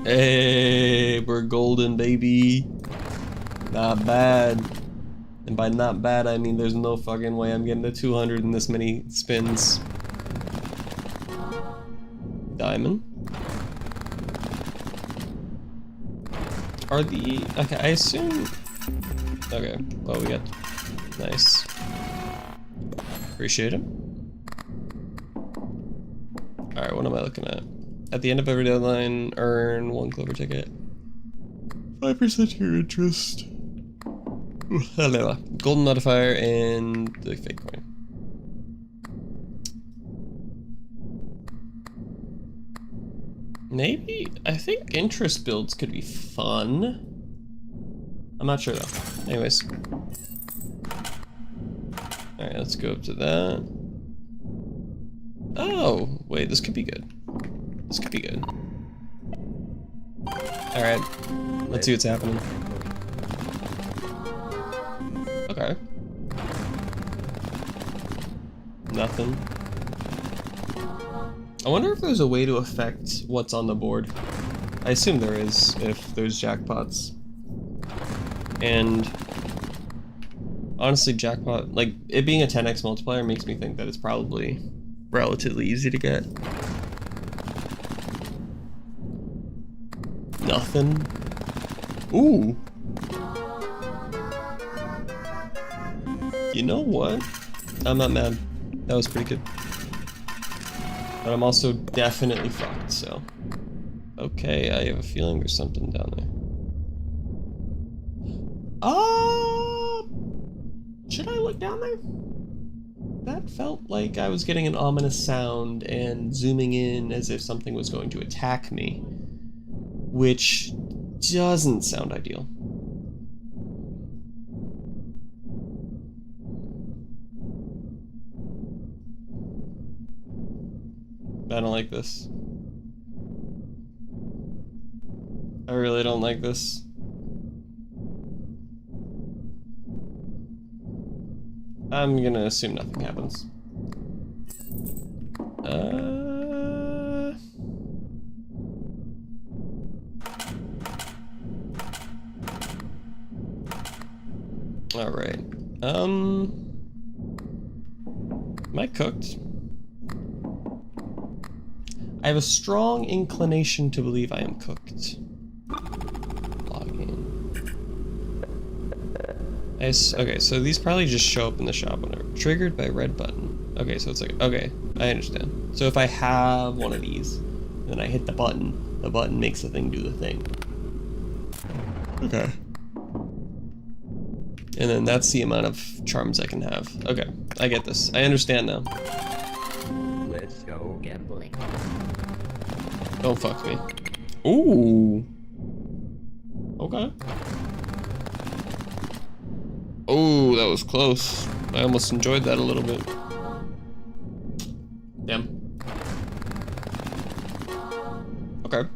Hey, we're golden, baby. Not bad. And by not bad, I mean there's no fucking way I'm getting to 200 in this many spins. Diamond. Are the... Okay, I assume... Okay, well we got... Nice. Appreciate it. Alright, what am I looking at? At the end of every deadline, earn 1 clover ticket. 5% to your interest. Hello. Golden modifier and the fake coin. Maybe, I think interest builds could be fun. I'm not sure though. Anyways. Alright, let's go up to that. Oh, wait, this could be good. This could be good. Alright, let's see what's happening. Okay. Nothing. I wonder if there's a way to affect what's on the board. I assume there is, if there's jackpots. And honestly, jackpot, like, it being a 10x multiplier makes me think that it's probably relatively easy to get. Nothing. Ooh. You know what? I'm not mad. That was pretty good. But I'm also definitely fucked, so. Okay, I have a feeling there's something down there. Should I look down there? That felt like I was getting an ominous sound and zooming in as if something was going to attack me. Which doesn't sound ideal. I don't like this. I really don't like this. I'm gonna assume nothing happens. Alright. Am I cooked? I have a strong inclination to believe I am cooked. Login. Okay, so these probably just show up in the shop whenever. Triggered by red button. Okay, so it's like, okay, I understand. So if I have one of these, then I hit the button makes the thing do the thing. Okay. And then that's the amount of charms I can have. Okay, I get this. I understand now. Let's go gambling. Don't fuck me. Ooh. Okay. Oh, that was close. I almost enjoyed that a little bit. Damn. Okay.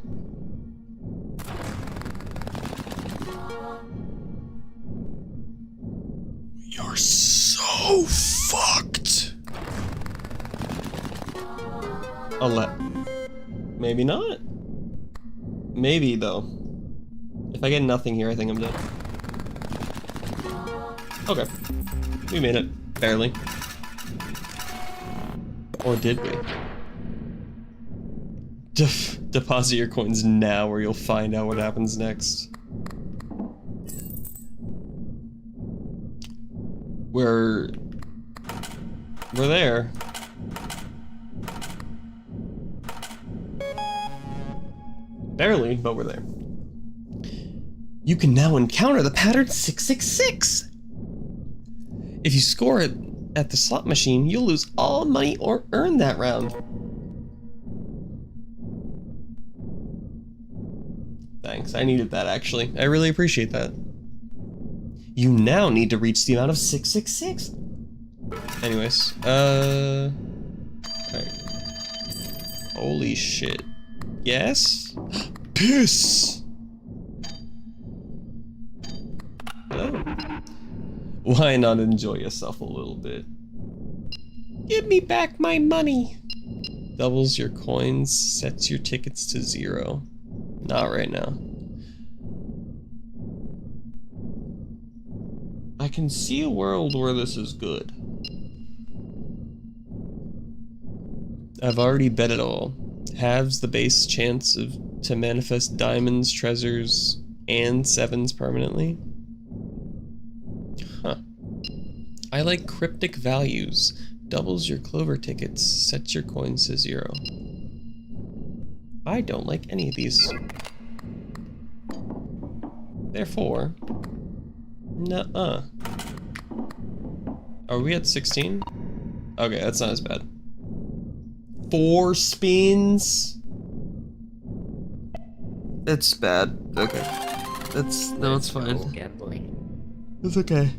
You're so fucked. I'll let. Maybe not. Maybe though. If I get nothing here, I think I'm dead. Okay. We made it. Barely. Or did we? Deposit your coins now or you'll find out what happens next. We're there. Barely, but we're there. You can now encounter the pattern 666! If you score it at the slot machine, you'll lose all money or earn that round. Thanks, I needed that actually. I really appreciate that. You now need to reach the amount of 666. Anyways, alright. Holy shit. Yes? Piss! Hello? Why not enjoy yourself a little bit? Give me back my money! Doubles your coins, sets your tickets to 0. Not right now. I can see a world where this is good. I've already bet it all. Halves the base chance to manifest diamonds, treasures, and sevens permanently. Huh. I like cryptic values. Doubles your clover tickets, sets your coins to 0. I don't like any of these. Therefore, nuh-uh. Are we at 16? Okay, that's not as bad. 4 spins? It's bad. Okay. No, it's fine. Go gambling. It's okay.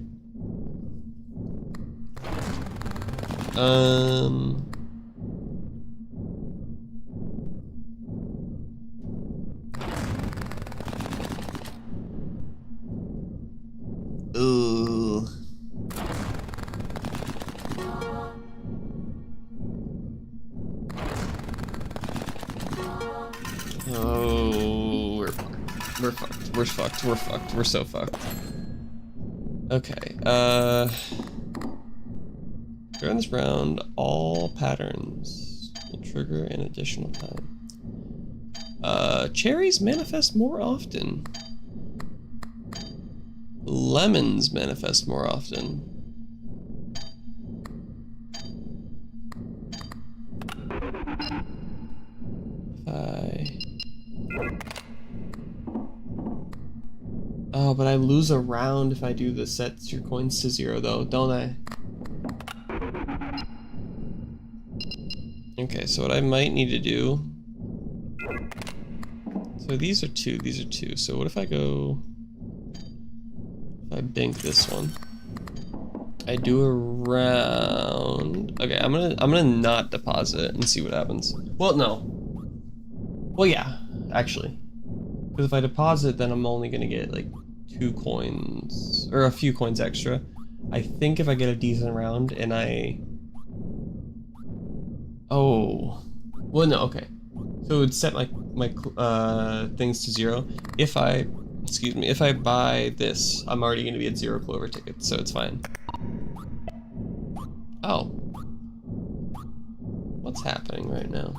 Ooh. Oh, we're fucked. We're fucked. We're fucked. We're fucked. We're so fucked. Okay, during this round, all patterns will trigger an additional time. Cherries manifest more often. Lemons manifest more often. Oh, but I lose a round if I do the sets your coins to 0 though, don't I? Okay, so what I might need to do... So these are 2, these are 2. So what if I go... If I bank this one. I do a round... Okay, I'm gonna not deposit and see what happens. Well, no. Well, yeah, actually. Because if I deposit, then I'm only gonna get like 2 coins, or a few coins extra. I think if I get a decent round and I... Oh. Well, no, okay. So it would set my things to 0. If I, excuse me, if I buy this, I'm already gonna be at 0 clover tickets, so it's fine. Oh. What's happening right now?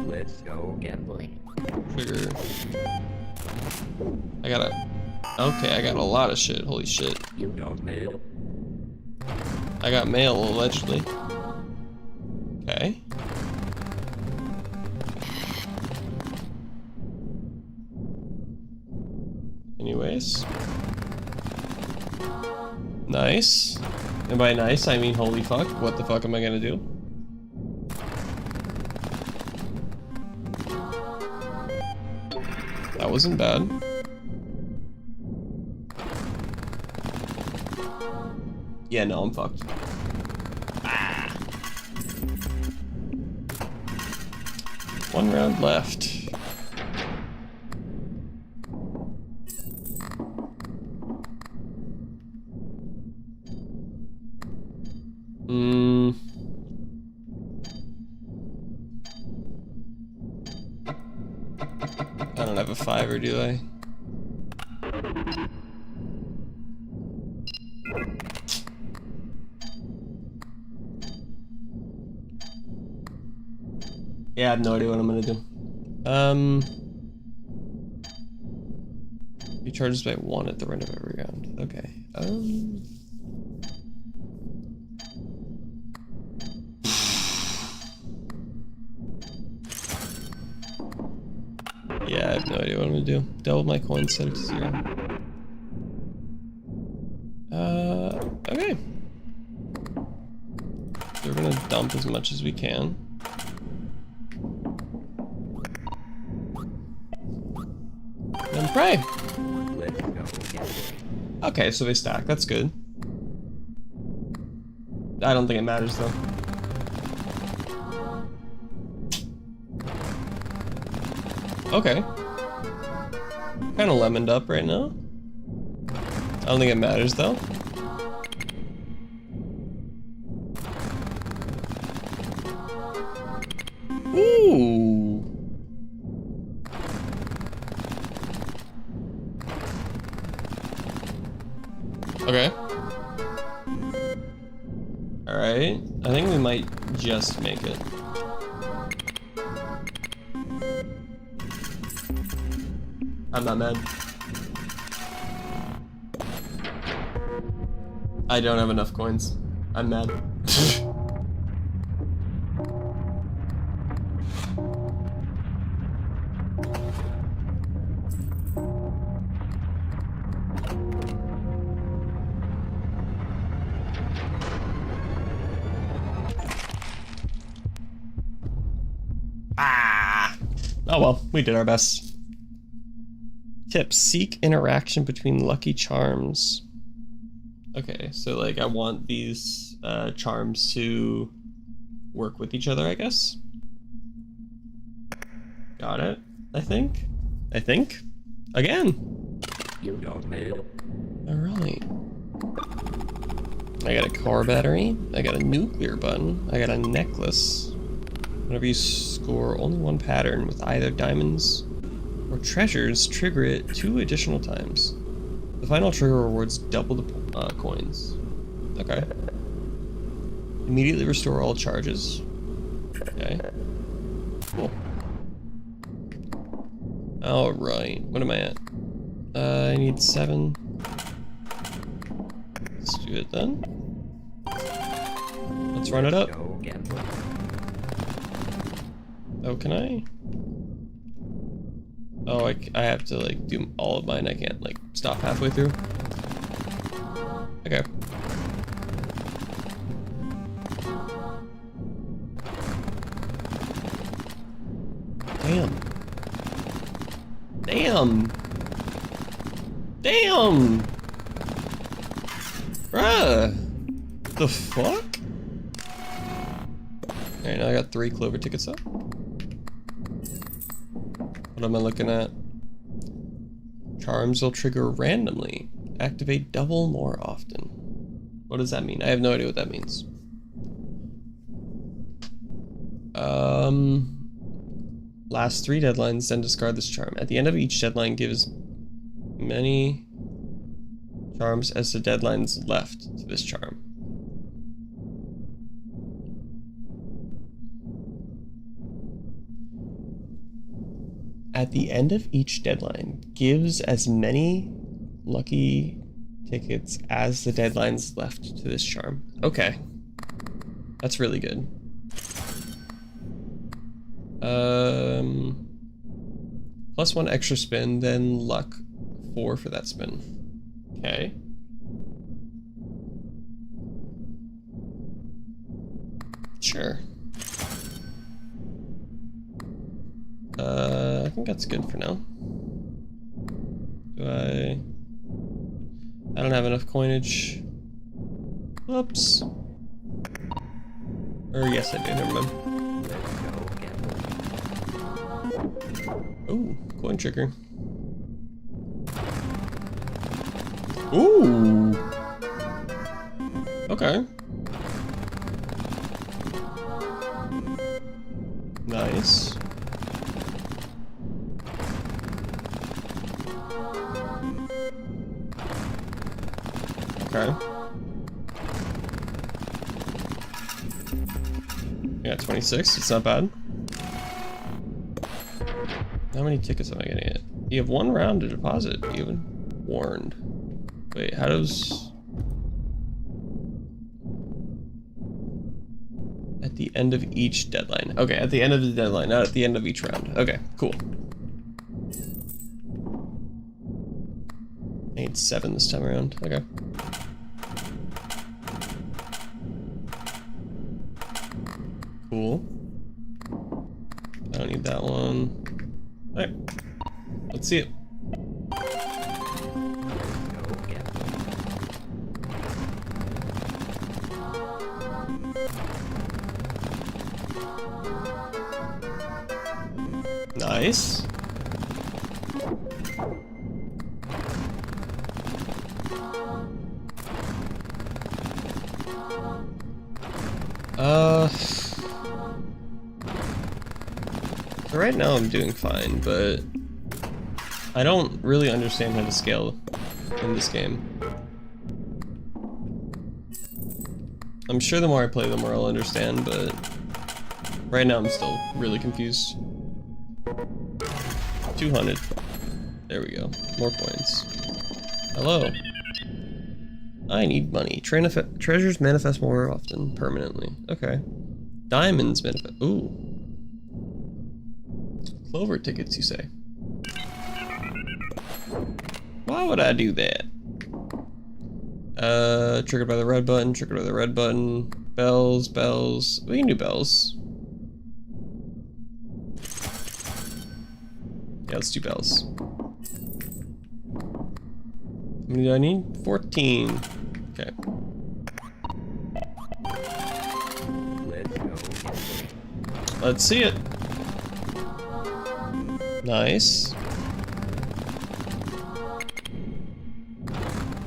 Let's go gambling. Trigger. I got a lot of shit. Holy shit. You got mail. I got mail, allegedly. Okay. Anyways. Nice. And by nice, I mean holy fuck. What the fuck am I gonna do? That wasn't bad. Yeah, no, I'm fucked. Ah. One round left. I don't have a fiver, do I? Yeah, I have no idea what I'm gonna do. He charges by 1 at the end of every round. Okay. Yeah, I have no idea what I'm gonna do. Double my coin, set it to 0. Okay. So we're gonna dump as much as we can. And pray. Let's go gambling. Okay, so they stack. That's good. I don't think it matters though. Okay. Kind of lemoned up right now. I don't think it matters though. Ooh. Okay. Alright. I think we might just make it. I'm not mad. I don't have enough coins. I'm mad. Oh well, we did our best. Tip, seek interaction between lucky charms. Okay, so like I want these charms to work with each other, I guess. Got it, I think. Again. You don't mail. Alright. I got a car battery, I got a nuclear button, I got a necklace. Whenever you score only one pattern with either diamonds or treasures, trigger it 2 additional times. The final trigger rewards double the coins. Okay. Immediately restore all charges. Okay. Cool. Alright, what am I at? I need 7. Let's do it then. Let's run it up. Go gambling. Oh, can I? Oh, I have to like do all of mine. I can't like stop halfway through. Okay. Damn. Damn. Damn. Bruh. The fuck? Alright, now I got 3 clover tickets up. What am I looking at? Charms will trigger randomly. Activate double more often. What does that mean? I have no idea what that means. Last 3 deadlines, then discard this charm. At the end of each deadline, gives many charms as the deadlines left to this charm. At the end of each deadline, gives as many lucky tickets as the deadlines left to this charm. Okay. That's really good. +1 extra spin, then luck 4 for that spin. Okay. Sure. I think that's good for now. I don't have enough coinage. Whoops. Or yes, I do. Never mind. Ooh, coin trigger. Ooh. Okay. Nice. Okay. Yeah, 26. It's not bad. How many tickets am I gonna get? You have 1 round to deposit, even. Warned. Wait, how does... At the end of each deadline. Okay, at the end of the deadline, not at the end of each round. Okay, cool. I need 7 this time around. Okay. Cool. I don't need that one. Alright. Let's see it. Nice. So right now I'm doing fine, but I don't really understand how to scale in this game. I'm sure the more I play, the more I'll understand, but right now I'm still really confused. 200. There we go. More coins. Hello. I need money. Treasures manifest more often, permanently. Okay. Diamonds manifest. Ooh. Clover tickets, you say? Why would I do that? Triggered by the red button, triggered by the red button. Bells, bells. We can do bells. Yeah, let's do bells. How many do I need? 14. Okay. Let's see it. Nice.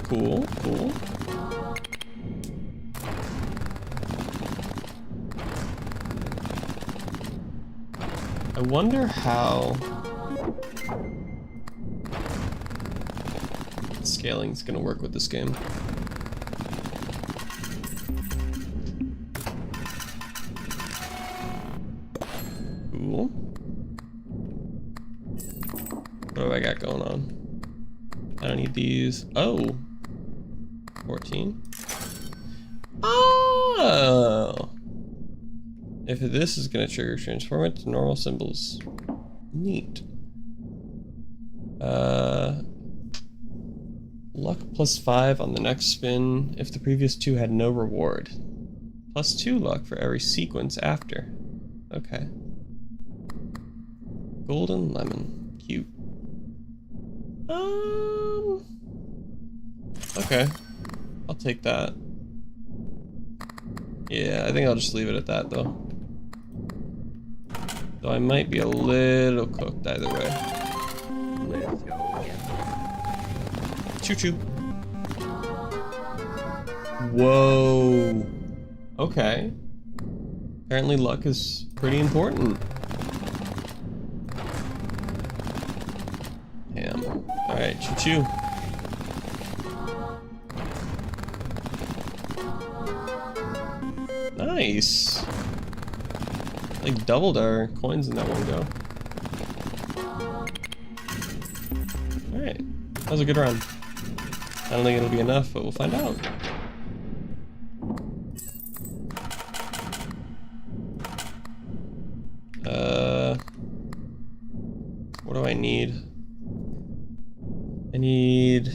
Cool, cool. I wonder how scaling's gonna work with this game. Cool. What have I got going on? I don't need these. Oh. 14. Oh. If this is gonna trigger, transform it to normal symbols. Neat. Luck +5 on the next spin if the previous 2 had no reward. +2 luck for every sequence after. Okay. Golden lemon. Cute. Okay. I'll take that. Yeah, I think I'll just leave it at that though. Though I might be a little cooked either way. Let's go again. Choo-choo. Whoa. Okay. Apparently luck is pretty important. Damn. Alright, choo-choo. Nice. Like doubled our coins in that one go. Alright. That was a good round. I don't think it'll be enough, but we'll find out. What do I need? I need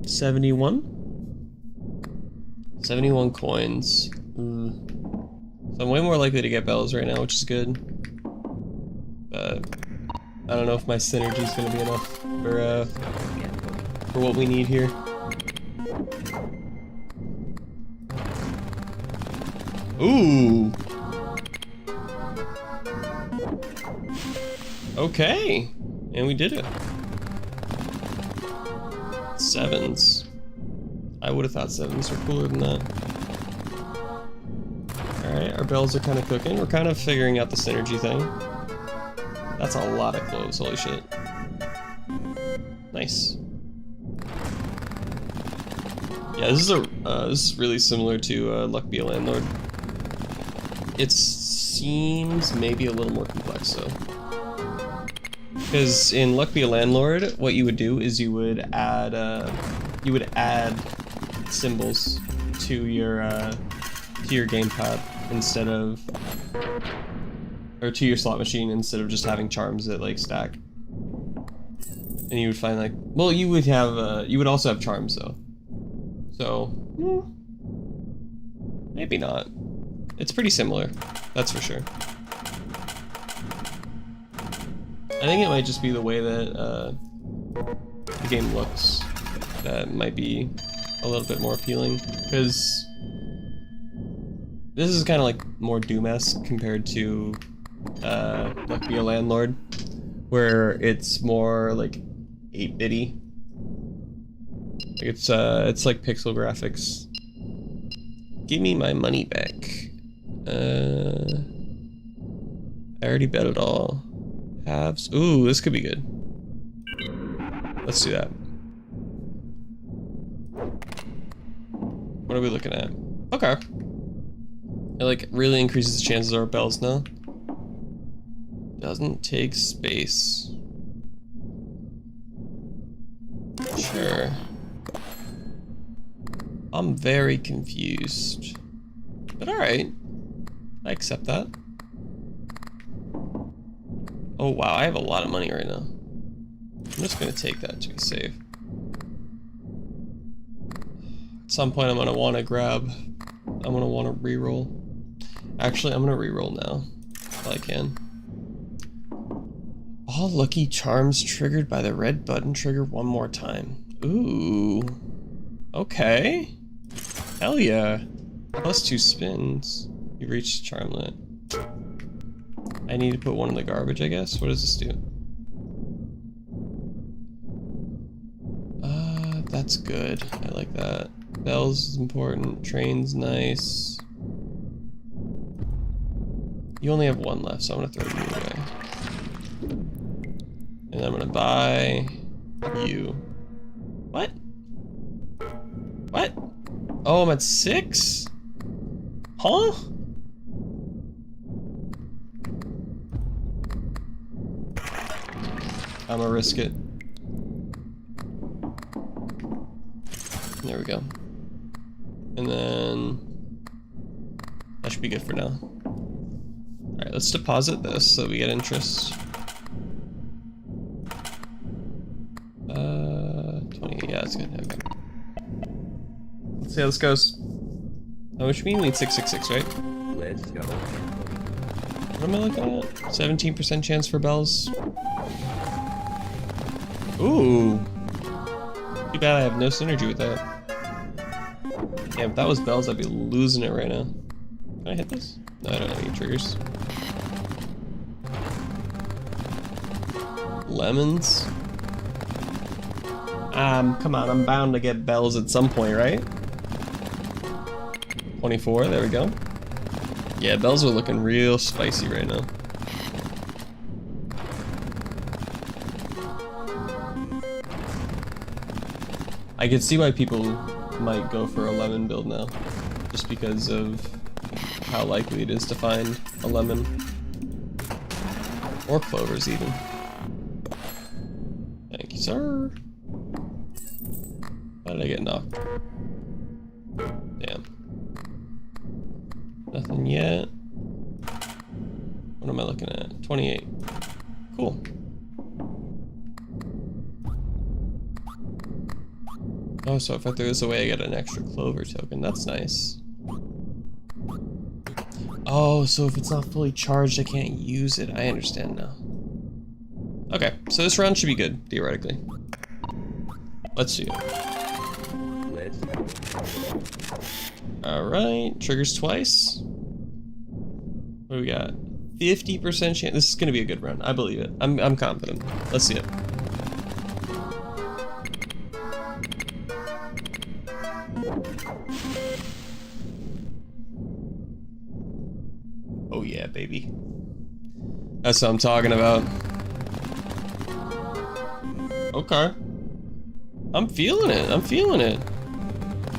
71? 71 coins. So I'm way more likely to get bells right now, which is good. But I don't know if my synergy is going to be enough for what we need here. Ooh. Okay. And we did it. 7s. I would have thought 7s were cooler than that. Alright, our bells are kind of cooking. We're kind of figuring out the synergy thing. That's a lot of cloves, holy shit. Nice. Yeah, this is really similar to Luck Be a Landlord. It seems maybe a little more complex though. Because in Luck Be a Landlord, what you would do is you would add symbols to your gamepad instead of, or to your slot machine instead of just having charms that like stack. And you would find like, well, you would have you would also have charms though. So maybe not. It's pretty similar, that's for sure. I think it might just be the way that the game looks that might be a little bit more appealing, because this is kind of like more Doom-esque compared to Luck Be a Landlord, where it's more like 8-bitty. It's like pixel graphics. Give me my money back. I already bet it all. Halves. Ooh, this could be good. Let's do that. What are we looking at? Okay. It like really increases the chances of our bells now. Doesn't take space. Sure. I'm very confused. But alright. I accept that. Oh wow, I have a lot of money right now. I'm just gonna take that to be safe. At some point I'm gonna wanna reroll. Actually, I'm gonna reroll now, if I can. All lucky charms triggered by the red button trigger one more time. Ooh. Okay. Hell yeah. Plus 2 spins. You reached Charmlet. I need to put one in the garbage, I guess. What does this do? That's good. I like that. Bells is important. Train's nice. You only have 1 left, so I'm gonna throw you away. And I'm gonna buy you. What? What? Oh, I'm at 6? Huh? I'm gonna risk it. There we go. And then that should be good for now. Alright, let's deposit this so we get interest. 20, yeah, that's good. Okay. Let's see how this goes. Oh, which means we need 666, right? Let's go. What am I looking at? 17% chance for bells. Ooh. Too bad I have no synergy with that. Yeah, if that was bells, I'd be losing it right now. Can I hit this? No, I don't have any triggers. Lemons. Come on, I'm bound to get bells at some point, right? 24, there we go. Yeah, bells are looking real spicy right now. I can see why people might go for a lemon build now, just because of how likely it is to find a lemon. Or clovers even. Thank you, sir. How did I get knocked? Damn. Nothing yet. What am I looking at? 28. Cool. Oh, so if I throw this away, I get an extra clover token. That's nice. Oh, so if it's not fully charged, I can't use it. I understand now. Okay, so this round should be good, theoretically. Let's see it. Let's go. Alright, triggers twice. What do we got? 50% chance. This is gonna be a good run. I believe it. I'm confident. Let's see it. Oh yeah, baby. That's what I'm talking about. Okay. I'm feeling it. I'm feeling it.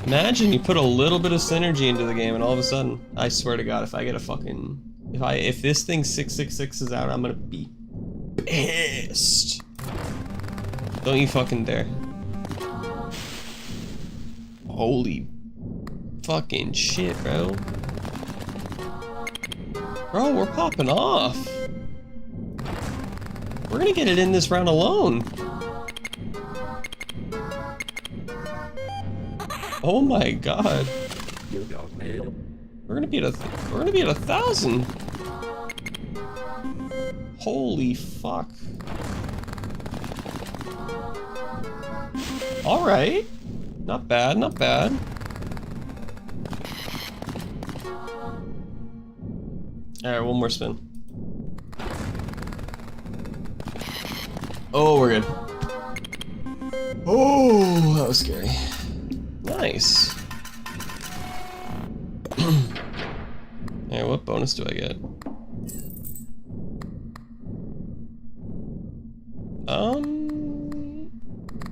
Imagine you put a little bit of synergy into the game and all of a sudden, I swear to God, if I get a fucking... If this thing 666 is out, I'm gonna be pissed. Don't you fucking dare. Holy fucking shit, bro. Bro, we're popping off. We're gonna get it in this round alone. Oh my god. You don't know. We're gonna be at 1,000. Holy fuck. Alright. Not bad, not bad. Alright, one more spin. Oh, we're good. Oh, that was scary. Nice. Alright, what bonus do I get?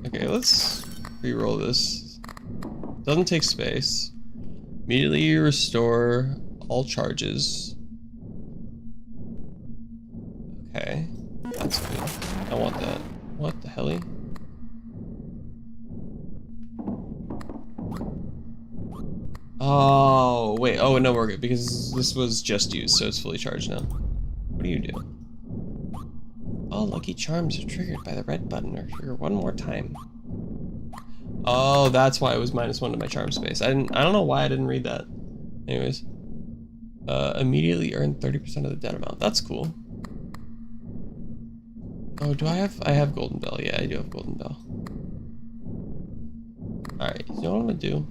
Okay, let's re-roll this. Doesn't take space. Immediately restore all charges. Okay, that's good. I want that. What the helly? Oh, wait. Oh, no, we're good because this was just used, so it's fully charged now. What do you do? All lucky charms are triggered by the red button or trigger one more time. Oh, that's why it was -1 to my charm space. I don't know why I didn't read that. Anyways. Immediately earn 30% of the debt amount. That's cool. Oh, do I have Golden Bell. Yeah, I do have Golden Bell. Alright, you know what I'm gonna do?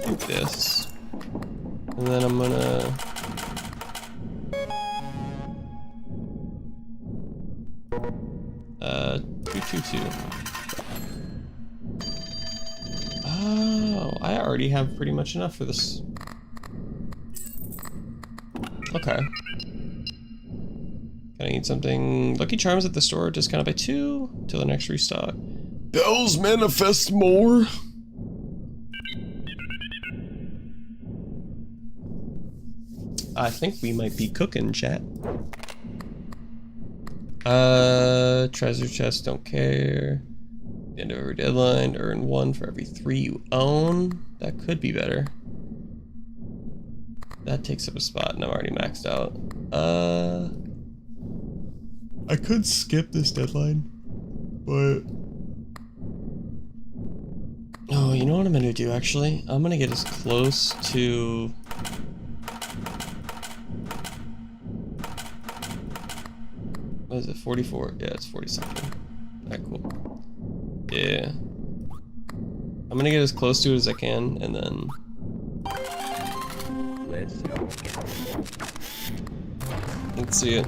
Do this. And then I'm gonna... $222. Oh, I already have pretty much enough for this. Okay. Can I need something? Lucky Charms at the store discounted by 2 till the next restock. Bells manifest more. I think we might be cooking, chat. Treasure chest, don't care. The end of every deadline, earn 1 for every 3 you own. That could be better. That takes up a spot and I'm already maxed out. I could skip this deadline, but... Oh, you know what I'm gonna do actually? I'm gonna get as close to... What is it, 44? Yeah, it's 40 something. Alright, cool. Yeah. I'm gonna get as close to it as I can, and then... Let's go. Let's see it.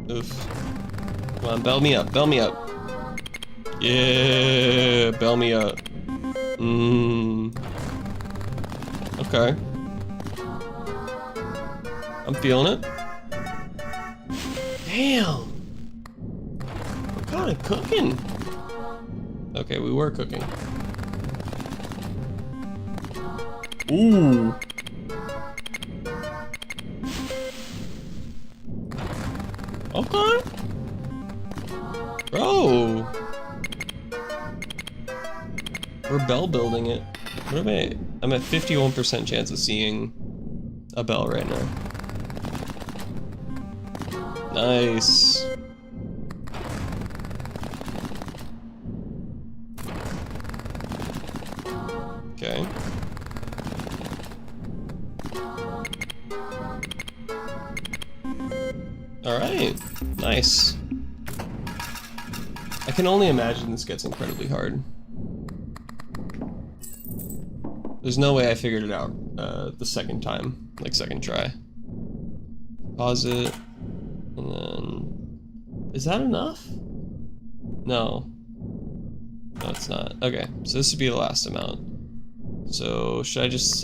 Oof. Come on, bell me up, bell me up. Yeah, bell me up. Okay. I'm feeling it. Damn! We're kinda cooking. Okay, we were cooking. Ooh! Okay! Bro! We're bell building it. What am I? I'm at 51% chance of seeing a bell right now. Nice. Alright, nice. I can only imagine this gets incredibly hard. There's no way I figured it out the second time, like second try. Pause it, and then... Is that enough? No. No, it's not. Okay, so this would be the last amount. So,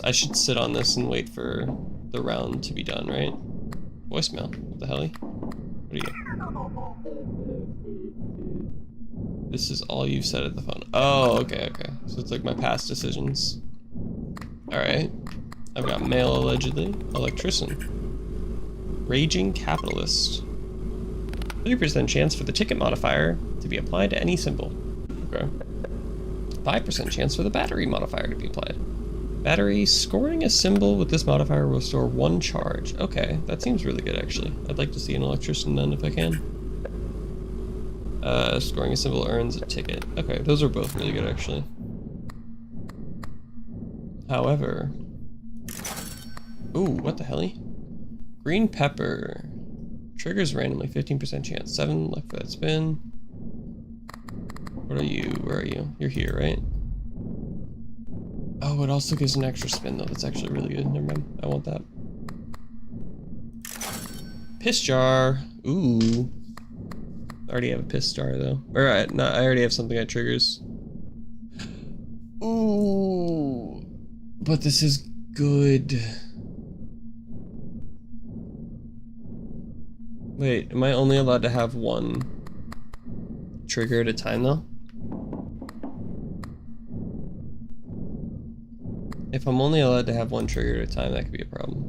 I should sit on this and wait for the round to be done, right? Voicemail. What the hell? What are you? This is all you've said at the phone. Oh, okay, okay. So it's like my past decisions. Alright. I've got mail allegedly. Electrician. Raging capitalist. 30% chance for the ticket modifier to be applied to any symbol. Okay. 5% chance for the battery modifier to be applied. Battery, scoring a symbol with this modifier will restore 1 charge. Okay, that seems really good actually. I'd like to see an electrician then if I can. Scoring a symbol earns a ticket. Okay, those are both really good actually. However... Ooh, what the hell? Green pepper. Triggers randomly, 15% chance. 7 left for that spin. What are you? Where are you? You're here, right? Oh, it also gives an extra spin though. That's actually really good. Never mind. I want that. Piss jar. Ooh. I already have a piss jar though. Alright, no, I already have something that triggers. Ooh. But this is good. Wait, am I only allowed to have 1 trigger at a time though? If I'm only allowed to have 1 trigger at a time, that could be a problem.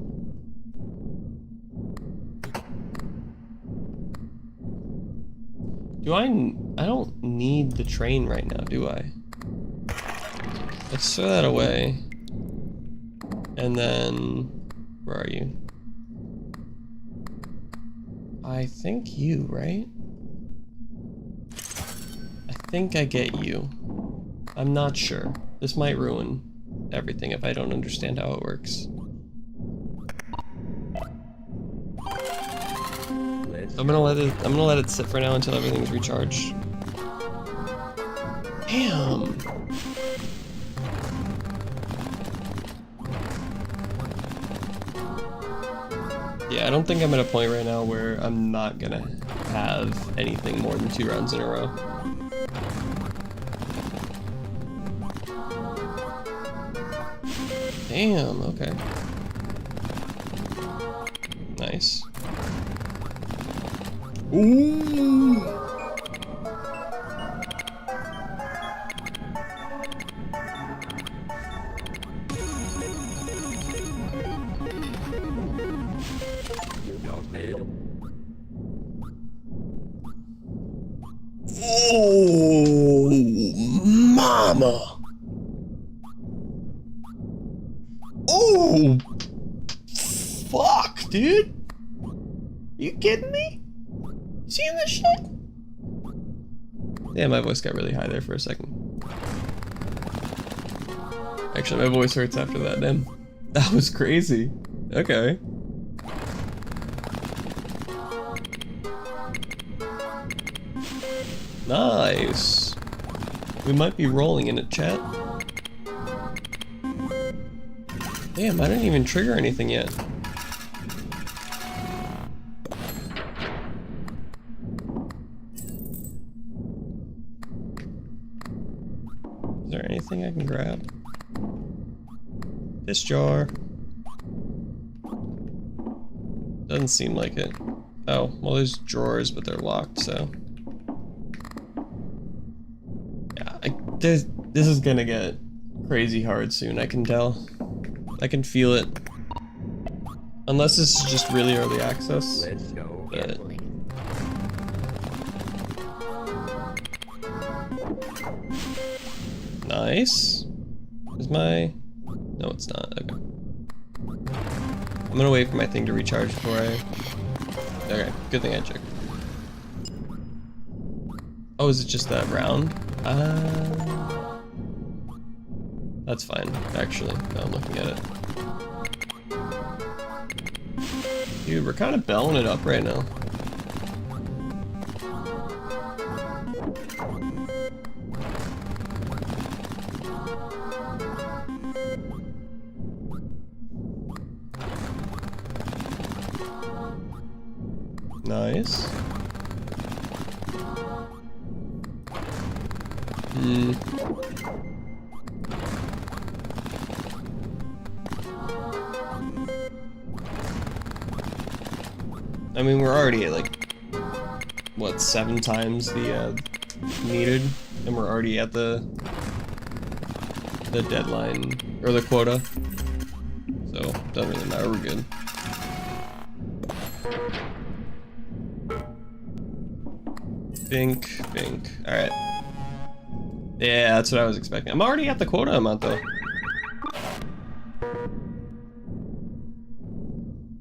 I don't need the train right now, do I? Let's throw that away. And then, where are you? I think you, right? I think I get you. I'm not sure. This might ruin everything if I don't understand how it works. I'm gonna let it sit for now until everything's recharged. Damn. Yeah, I don't think I'm at a point right now where I'm not gonna have anything more than 2 rounds in a row. Damn, okay. Nice. Ooh! Oh, mama! Oh, fuck, dude! You kidding me? Seeing this shit? Yeah, my voice got really high there for a second. Actually, my voice hurts after that, damn. That was crazy. Okay. Nice. We might be rolling in it, chat. Damn, I didn't even trigger anything yet. Is there anything I can grab? This jar. Doesn't seem like it. Oh, well there's drawers, but they're locked, so. Yeah, this is gonna get crazy hard soon, I can tell. I can feel it. Unless this is just really early access. Let's go. But... Nice. Is my... No, it's not. Okay. I'm gonna wait for my thing to recharge before I... Okay, good thing I checked. Oh, is it just that round? That's fine, actually. Now I'm looking at it. Dude, we're kind of belling it up right now. Nice. I mean, we're already at like, what, 7 times the needed, and we're already at the deadline, or the quota. So, doesn't really matter, we're good. Bink. Alright. Yeah, that's what I was expecting. I'm already at the quota amount, though.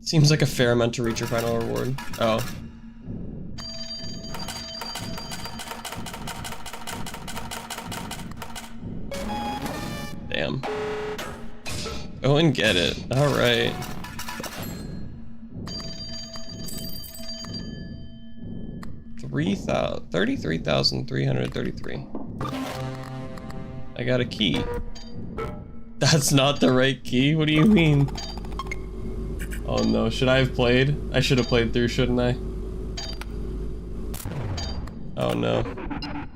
Seems like a fair amount to reach your final reward. Oh. Damn. Go and get it. Alright. $33,333. I got a key. That's not the right key? What do you mean? Oh no, should I have played? I should have played through, shouldn't I? Oh no. Can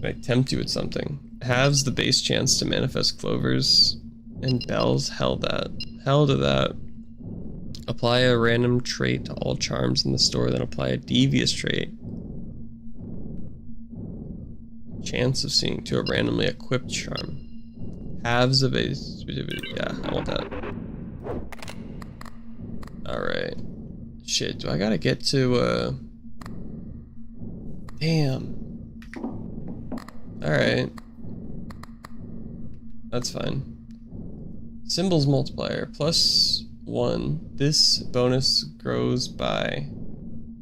I tempt you with something? Halves the base chance to manifest clovers and bells. Hell to that. Apply a random trait to all charms in the store, then apply a devious trait. Chance of seeing to a randomly equipped charm. Halves of base. Yeah, I want that. Alright. Shit, do I gotta get to, Damn. Alright. That's fine. Symbols multiplier, +1. This bonus grows by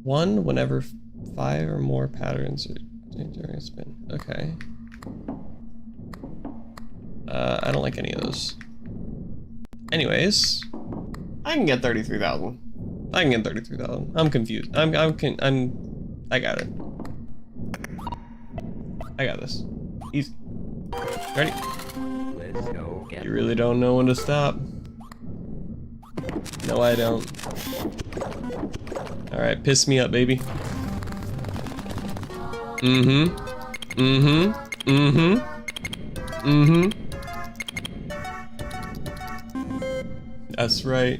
1 whenever 5 or more patterns are during a spin. Okay. I don't like any of those. Anyways, I can get 33,000. I can get 33,000. I'm confused. I got it. I got this. Easy. Ready? Let's go. You really don't know when to stop. No, I don't. Alright, piss me up, baby. That's right.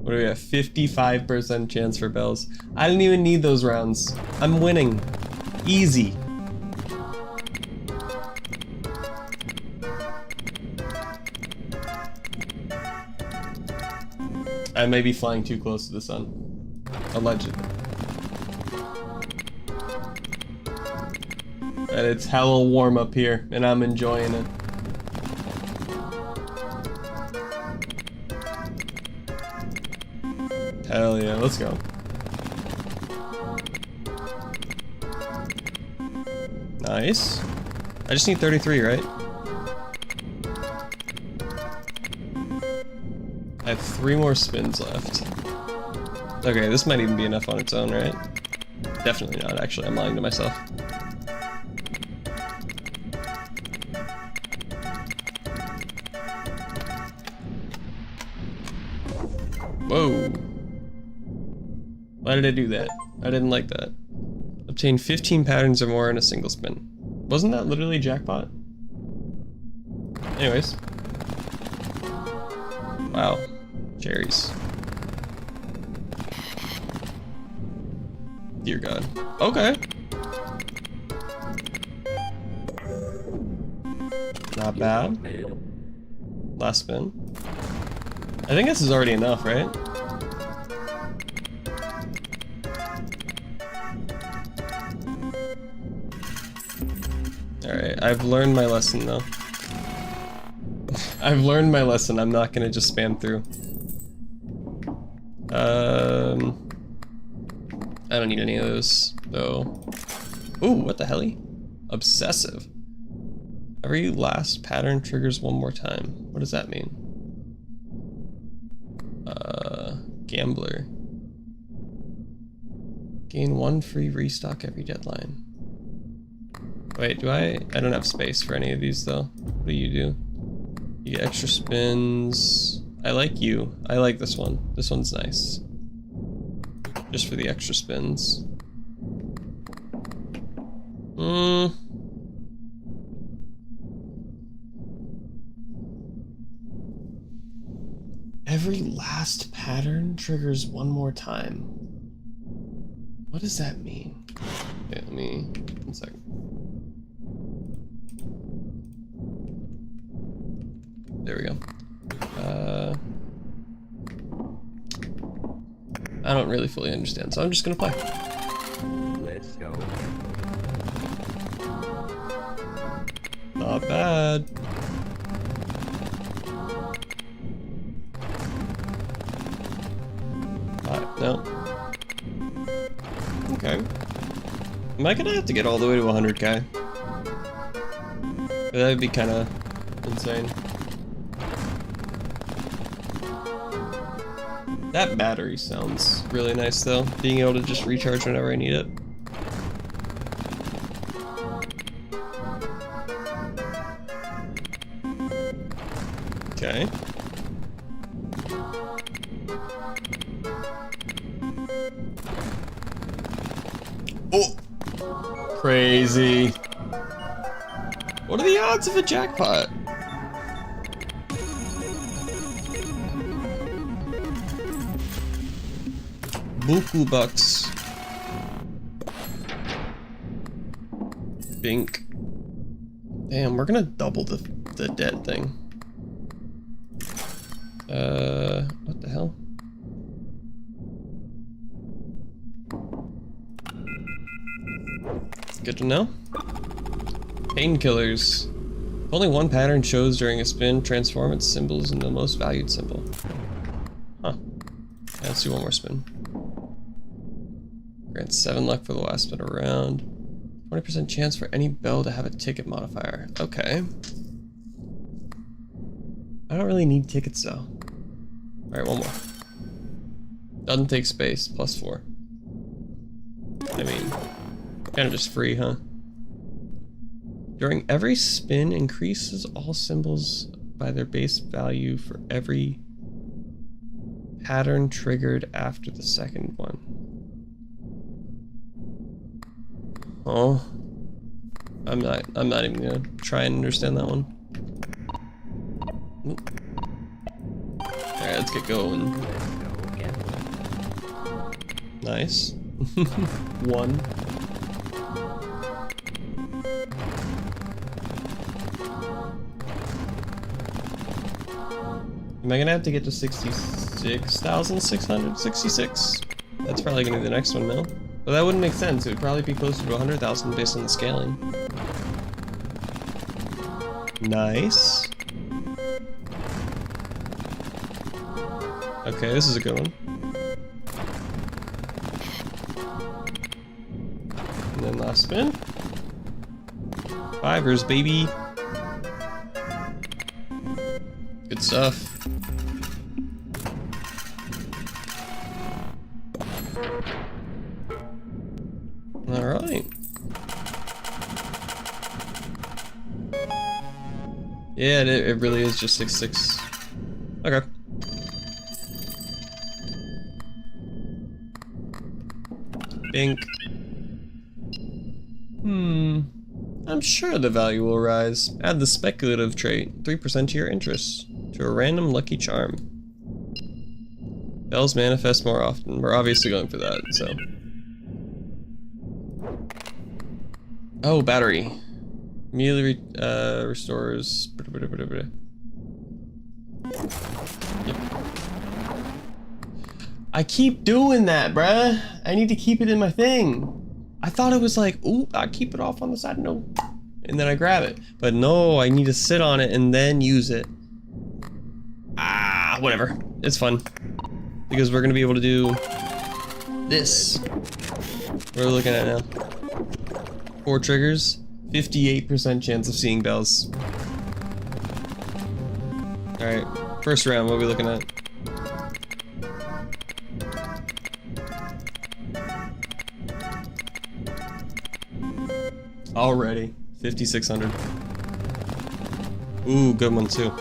What do we have? 55% chance for bells. I didn't even need those rounds. I'm winning. Easy. I may be flying too close to the sun. Allegedly. And it's hella warm up here, and I'm enjoying it. Hell yeah, let's go. Nice. I just need 33, right? I have 3 more spins left. Okay, this might even be enough on its own, right? Definitely not, actually. I'm lying to myself. Whoa. Why did I do that? I didn't like that. Obtain 15 patterns or more in a single spin. Wasn't that literally jackpot? Anyways. Wow. Cherries. Dear God. Okay. Not bad. Last spin. I think this is already enough, right? Alright, I've learned my lesson though. I've learned my lesson, I'm not gonna just spam through. I don't need any of those, though. Ooh, what the helly? Obsessive. Every last pattern triggers 1 more time. What does that mean? Gambler. Gain 1 free restock every deadline. Wait, I don't have space for any of these though. What do? You get extra spins. I like you. I like this one. This one's nice. Just for the extra spins. Every last pattern triggers one more time. What does that mean? Okay, let me, 1 second. There we go. I don't really fully understand, so I'm just gonna play. Let's go. Not bad. No. Okay. Am I gonna have to get all the way to 100k? That would be kind of insane. That battery sounds really nice though, being able to just recharge whenever I need it. Okay. Oh! Crazy. What are the odds of a jackpot? Buku bucks. Bink. Damn, we're gonna double the dead thing. What the hell? Good to know. Painkillers. If only one pattern shows during a spin, transform its symbols into the most valued symbol. Huh. Yeah, let's do one more spin. Grant 7 luck for the last spin around. 20% chance for any bell to have a ticket modifier. Okay. I don't really need tickets though. Alright, one more. Doesn't take space, +4. I mean, kind of just free, huh? During every spin, increases all symbols by their base value for every pattern triggered after the second one. Oh, I'm not even gonna try and understand that one. Alright, let's get going. Nice. 1. Am I gonna have to get to 66,666? That's probably gonna be the next one, no? Well, that wouldn't make sense. It would probably be closer to 100,000 based on the scaling. Nice. Okay, this is a good one. And then last spin. 5ers, baby. Good stuff. Alright. Yeah, it really is just 6-6. Okay. Bink. I'm sure the value will rise. Add the speculative trait, 3% to your interests, to a random lucky charm. Bells manifest more often. We're obviously going for that, so. Oh, battery. Immediately restores. Yep. I keep doing that, bruh. I need to keep it in my thing. I thought it was like, ooh, I keep it off on the side, no. And then I grab it. But no, I need to sit on it and then use it. Ah, whatever. It's fun. Because we're gonna be able to do this. What are we looking at now? 4 triggers, 58% chance of seeing bells. Alright, first round, what are we looking at? Already, 5,600. Ooh, good one too.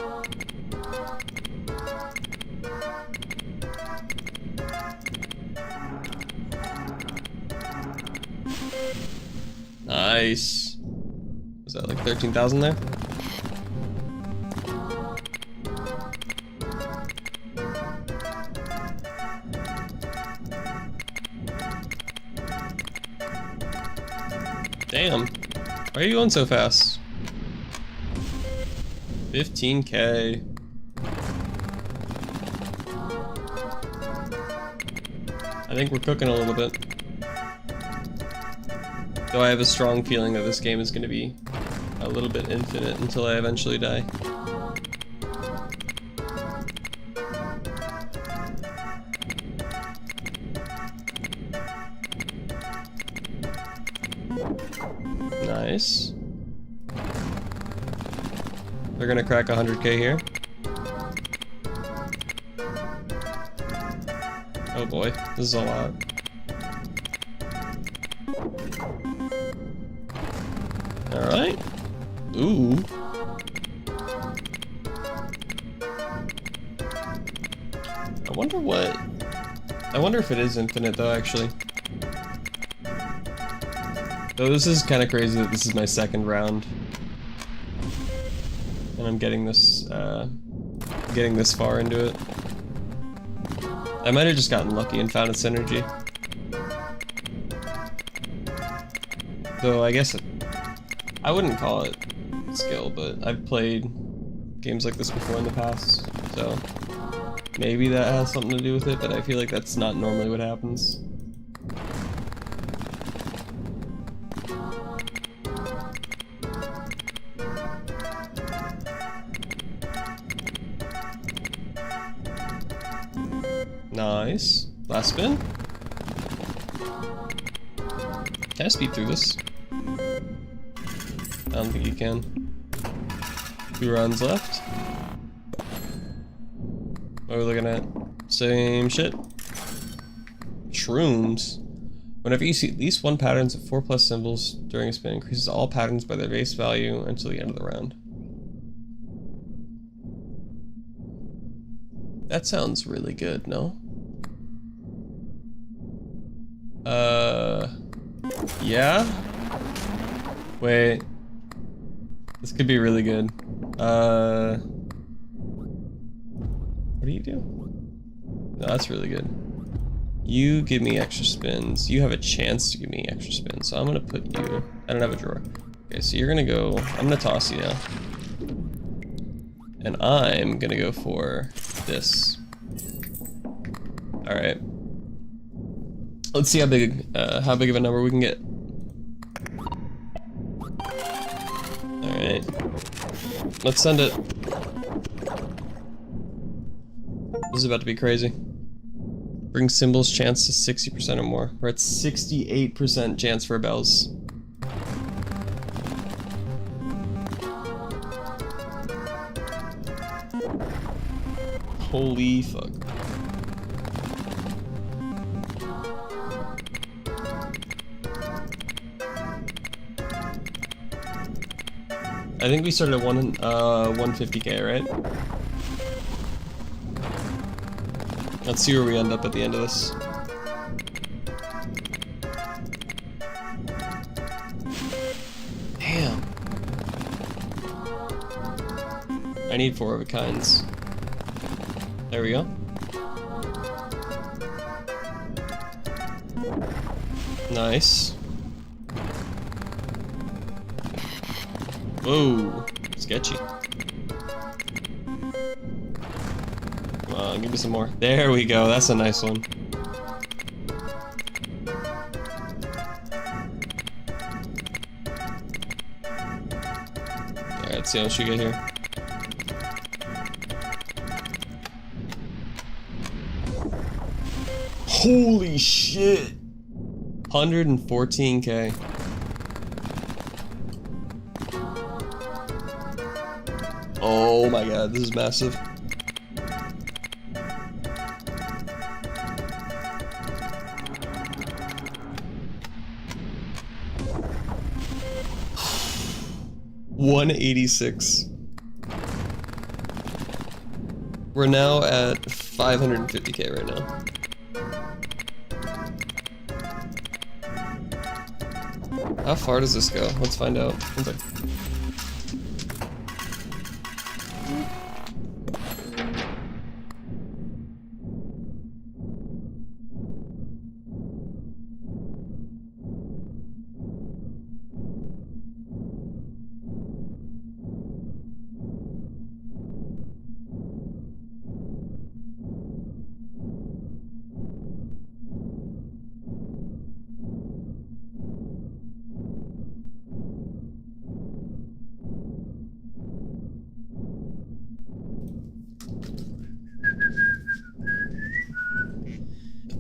Nice. Was that like 13,000 there? Damn. Why are you going so fast? 15K. I think we're cooking a little bit. Though I have a strong feeling that this game is going to be a little bit infinite until I eventually die. Nice. They're gonna crack 100K here. Oh boy, this is a lot. Alright. Ooh. I wonder if it is infinite though, actually. Though this is kind of crazy that this is my second round. And I'm getting this far into it. I might have just gotten lucky and found its synergy. Though I guess I wouldn't call it skill, but I've played games like this before in the past, so maybe that has something to do with it, but I feel like that's not normally what happens. Nice. Last spin. Can I speed through this? I don't think you can. 2 rounds left. What are we looking at? Same shit. Shrooms. Whenever you see at least one pattern of 4+ symbols during a spin, increases all patterns by their base value until the end of the round. That sounds really good, no? Yeah? Wait. This could be really good. What do you do? No, that's really good. You give me extra spins. You have a chance to give me extra spins, so I'm gonna put you... I don't have a drawer. Okay, so you're gonna go... I'm gonna toss you now. And I'm gonna go for this. Alright. Let's see how big of a number we can get. Alright. Let's send it. This is about to be crazy. Bring symbols chance to 60% or more. We're at 68% chance for bells. Holy fuck. I think we started at 150K, right? Let's see where we end up at the end of this. Damn. I need 4 of a kinds. There we go. Nice. Whoa, sketchy. Come on, give me some more. There we go, that's a nice one. Alright, let's see how much we get here. Holy shit! 114K. Oh my god, this is massive. $186. We're now at 550K right now. How far does this go? Let's find out. One sec.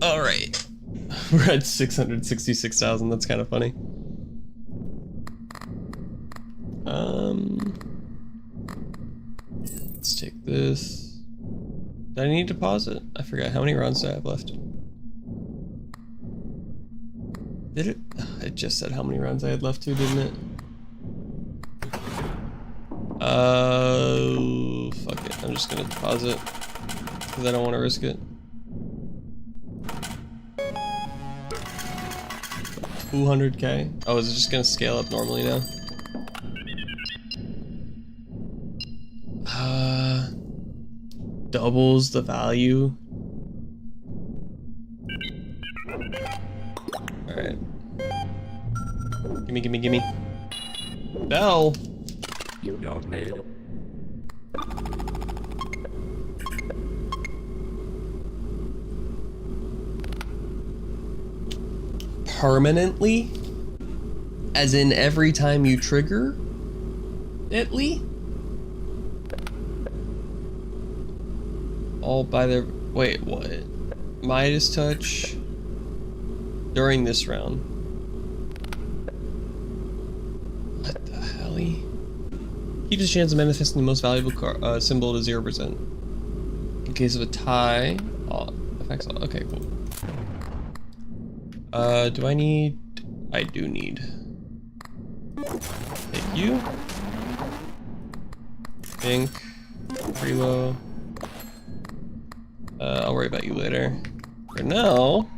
All right, we're at 666,000. That's kind of funny. Let's take this. Do I need to pause it? I forgot. How many rounds do I have left? Did it? It just said how many rounds I had left too, didn't it? Fuck it. I'm just gonna pause it because I don't want to risk it. 200k. Oh, is it just gonna scale up normally now? Doubles the value. Alright. Gimme, gimme, gimme. Bell! You don't need it. Permanently? As in every time you trigger? Itly? All by the... Wait, what? Midas touch during this round. What the hell? Keeps the chance of manifesting the most valuable symbol to 0%. In case of a tie, all affects all. Okay, cool. Do I need... I do need... Hit you. Pink. Prelo. I'll worry about you later. For now...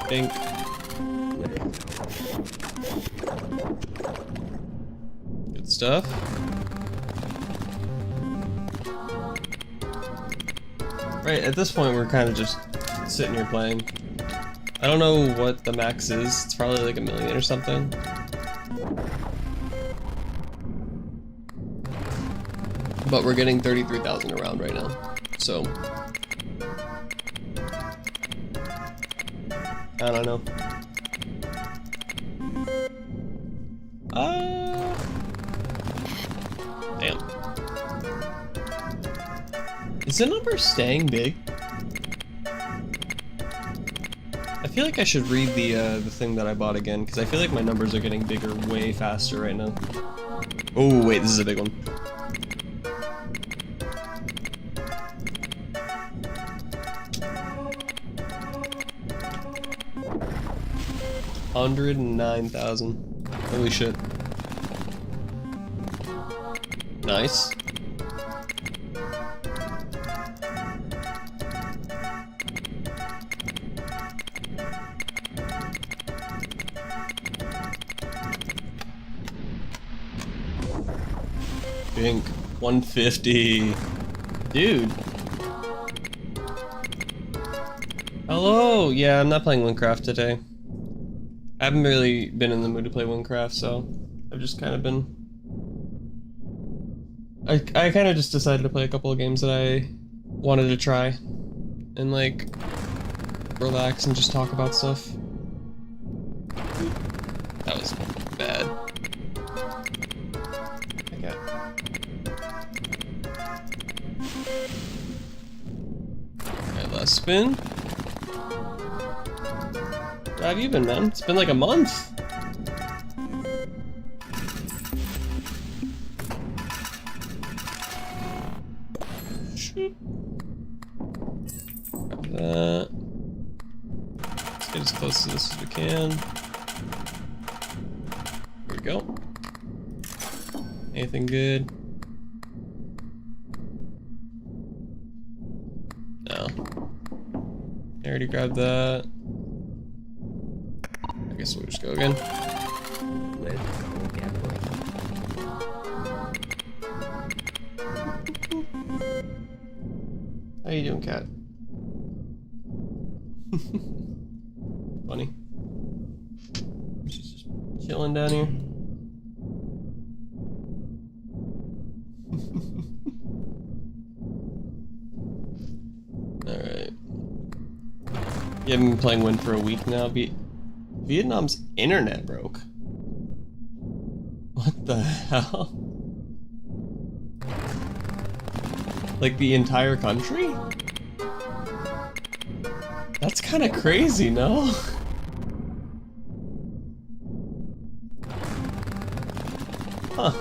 Pink. Good stuff. Right, at this point we're kind of just sitting here playing. I don't know what the max is. It's probably like 1 million or something. But we're getting 33,000 around right now. So I don't know. Damn. Is the number staying big? I feel like I should read the thing that I bought again, because I feel like my numbers are getting bigger way faster right now. Oh wait, this is a big one. $109,000. Holy shit. Nice. Pink. 150. Dude. Hello. Yeah, I'm not playing Winecraft today. I haven't really been in the mood to play Winecraft, so I've just kind of been... I kind of just decided to play a couple of games that I wanted to try and like relax and just talk about stuff. That was bad. Okay. Alright, last spin. Where have you been, man? It's been like a month. Shoot. Grab that. Let's get as close to this as we can. There we go. Anything good? No. I already grabbed that. I guess we'll just go again. Let's go gambling. How you doing, cat? Funny. She's just chilling down here. Alright. You haven't been playing Win for a week now? Vietnam's internet broke. What the hell? Like the entire country? That's kind of crazy, no? Huh.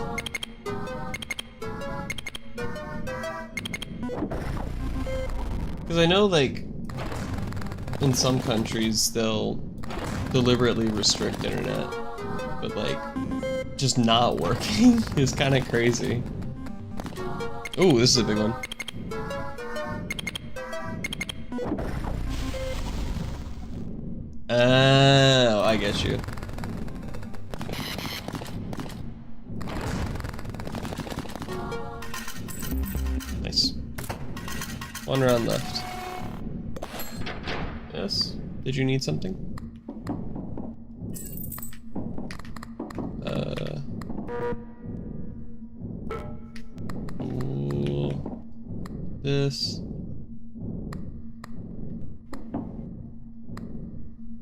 Because I know, like, in some countries they'll deliberately restrict internet, but like, just not working is kind of crazy. Ooh, this is a big one. Oh, I get you. Nice. One round left. Yes? Did you need something? Ooh. This.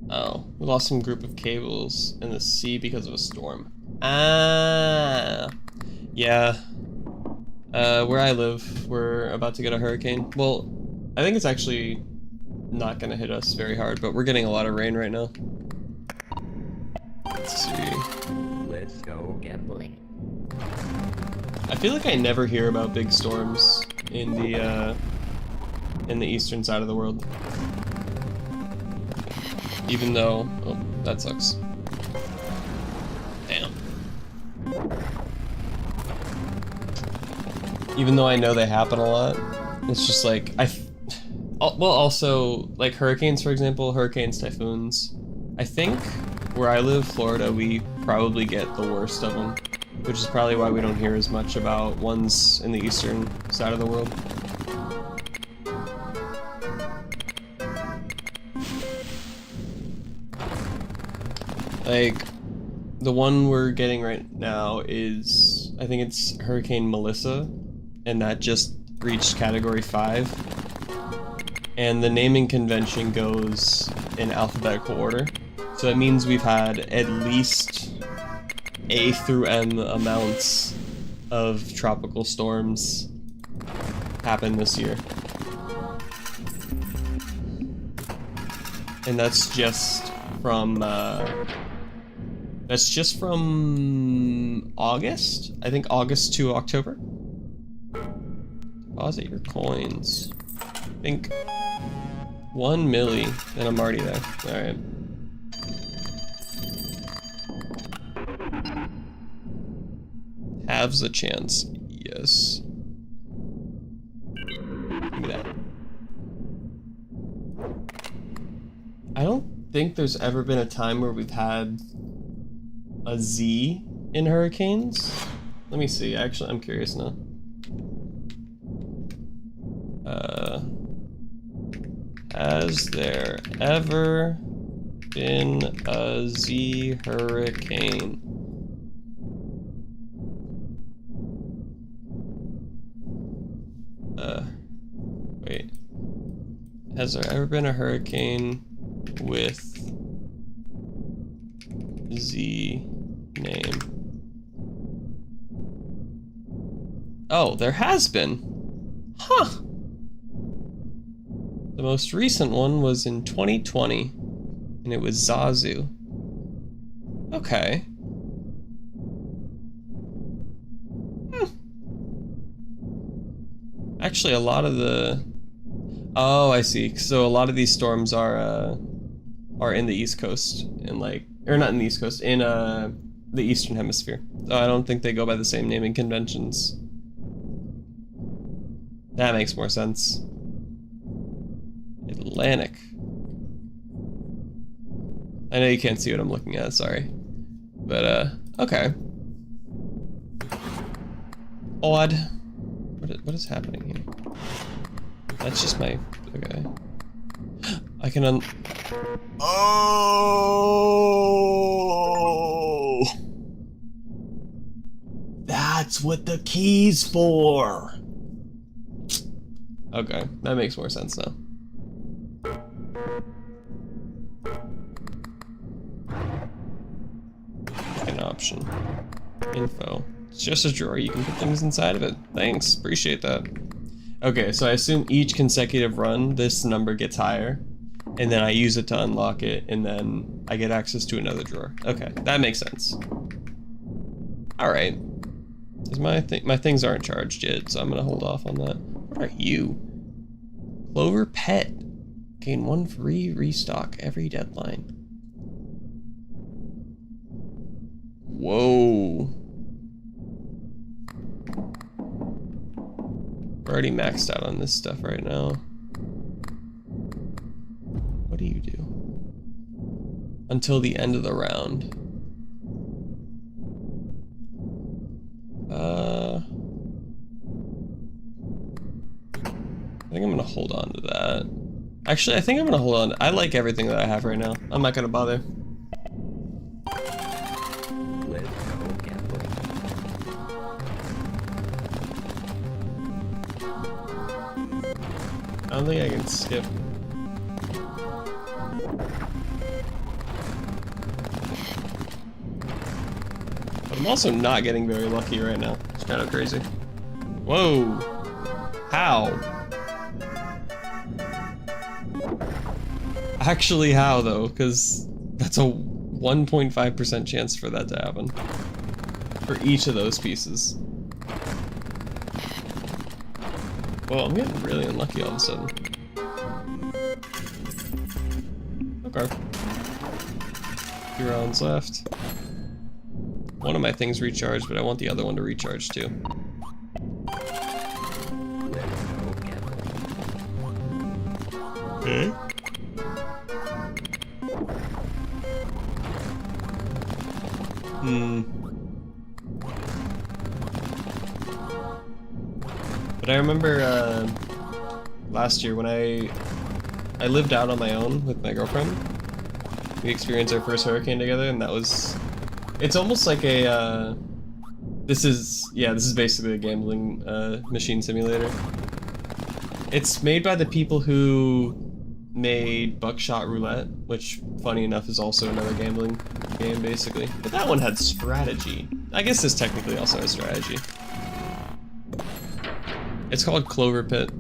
Oh, we lost some group of cables in the sea because of a storm. Ah, yeah. Where I live, we're about to get a hurricane. Well, I think it's actually not gonna hit us very hard, but we're getting a lot of rain right now. Let's see. Let's go gambling. I feel like I never hear about big storms in the eastern side of the world. Even though, oh, that sucks. Damn. Even though I know they happen a lot, it's just like, well, also, like hurricanes, for example, hurricanes, typhoons. I think where I live, Florida, we probably get the worst of them, which is probably why we don't hear as much about ones in the eastern side of the world. Like, the one we're getting right now is, I think it's Hurricane Melissa, and that just reached Category 5. And the naming convention goes in alphabetical order. So that means we've had at least A through M amounts of tropical storms happen this year. And that's just from August? I think August to October. Deposit your coins. I think 1 milli, and I'm already there. Alright. Halves a chance. Yes. Give me that. I don't think there's ever been a time where we've had a Z in hurricanes. Let me see. Actually, I'm curious now. Has there ever been a Z hurricane? Wait. Has there ever been a hurricane with Z name? Oh, there has been. Huh. The most recent one was in 2020, and it was Zazu. Okay. Actually, a lot of the... Oh, I see. So a lot of these storms are in the East Coast, and like, or not in the East Coast, in the Eastern Hemisphere. I don't think they go by the same naming conventions. That makes more sense. Atlantic. I know you can't see what I'm looking at, sorry. But, okay. Odd. What is happening here? That's just my... okay. I can Oh! That's what the key's for! Okay, that makes more sense now. An option. Info. It's just a drawer, you can put things inside of it. Thanks, appreciate that. Okay, so I assume each consecutive run, this number gets higher, and then I use it to unlock it, and then I get access to another drawer. Okay, that makes sense. Alright. My things aren't charged yet, so I'm gonna hold off on that. What are you? Clover Pet. Gain 1 free restock every deadline. Whoa. We're already maxed out on this stuff right now. What do you do? Until the end of the round. I think I'm gonna hold on to that. Actually, I think I'm gonna hold on. I like everything that I have right now. I'm not gonna bother. Let's go gambling. I don't think I can skip. But I'm also not getting very lucky right now. It's kind of crazy. Whoa! How? Actually, how though? Because that's a 1.5% chance for that to happen. For each of those pieces. Well, I'm getting really unlucky all of a sudden. Okay. 2 rounds left. One of my things recharged, but I want the other one to recharge too. Let's go gambling. Okay. But I remember last year when I lived out on my own with my girlfriend. We experienced our first hurricane together, and that was... It's almost like a... This is basically a gambling machine simulator. It's made by the people who made Buckshot Roulette, which, funny enough, is also another gambling game, basically. But that one had strategy. I guess this technically also has strategy. It's called Clover Pit.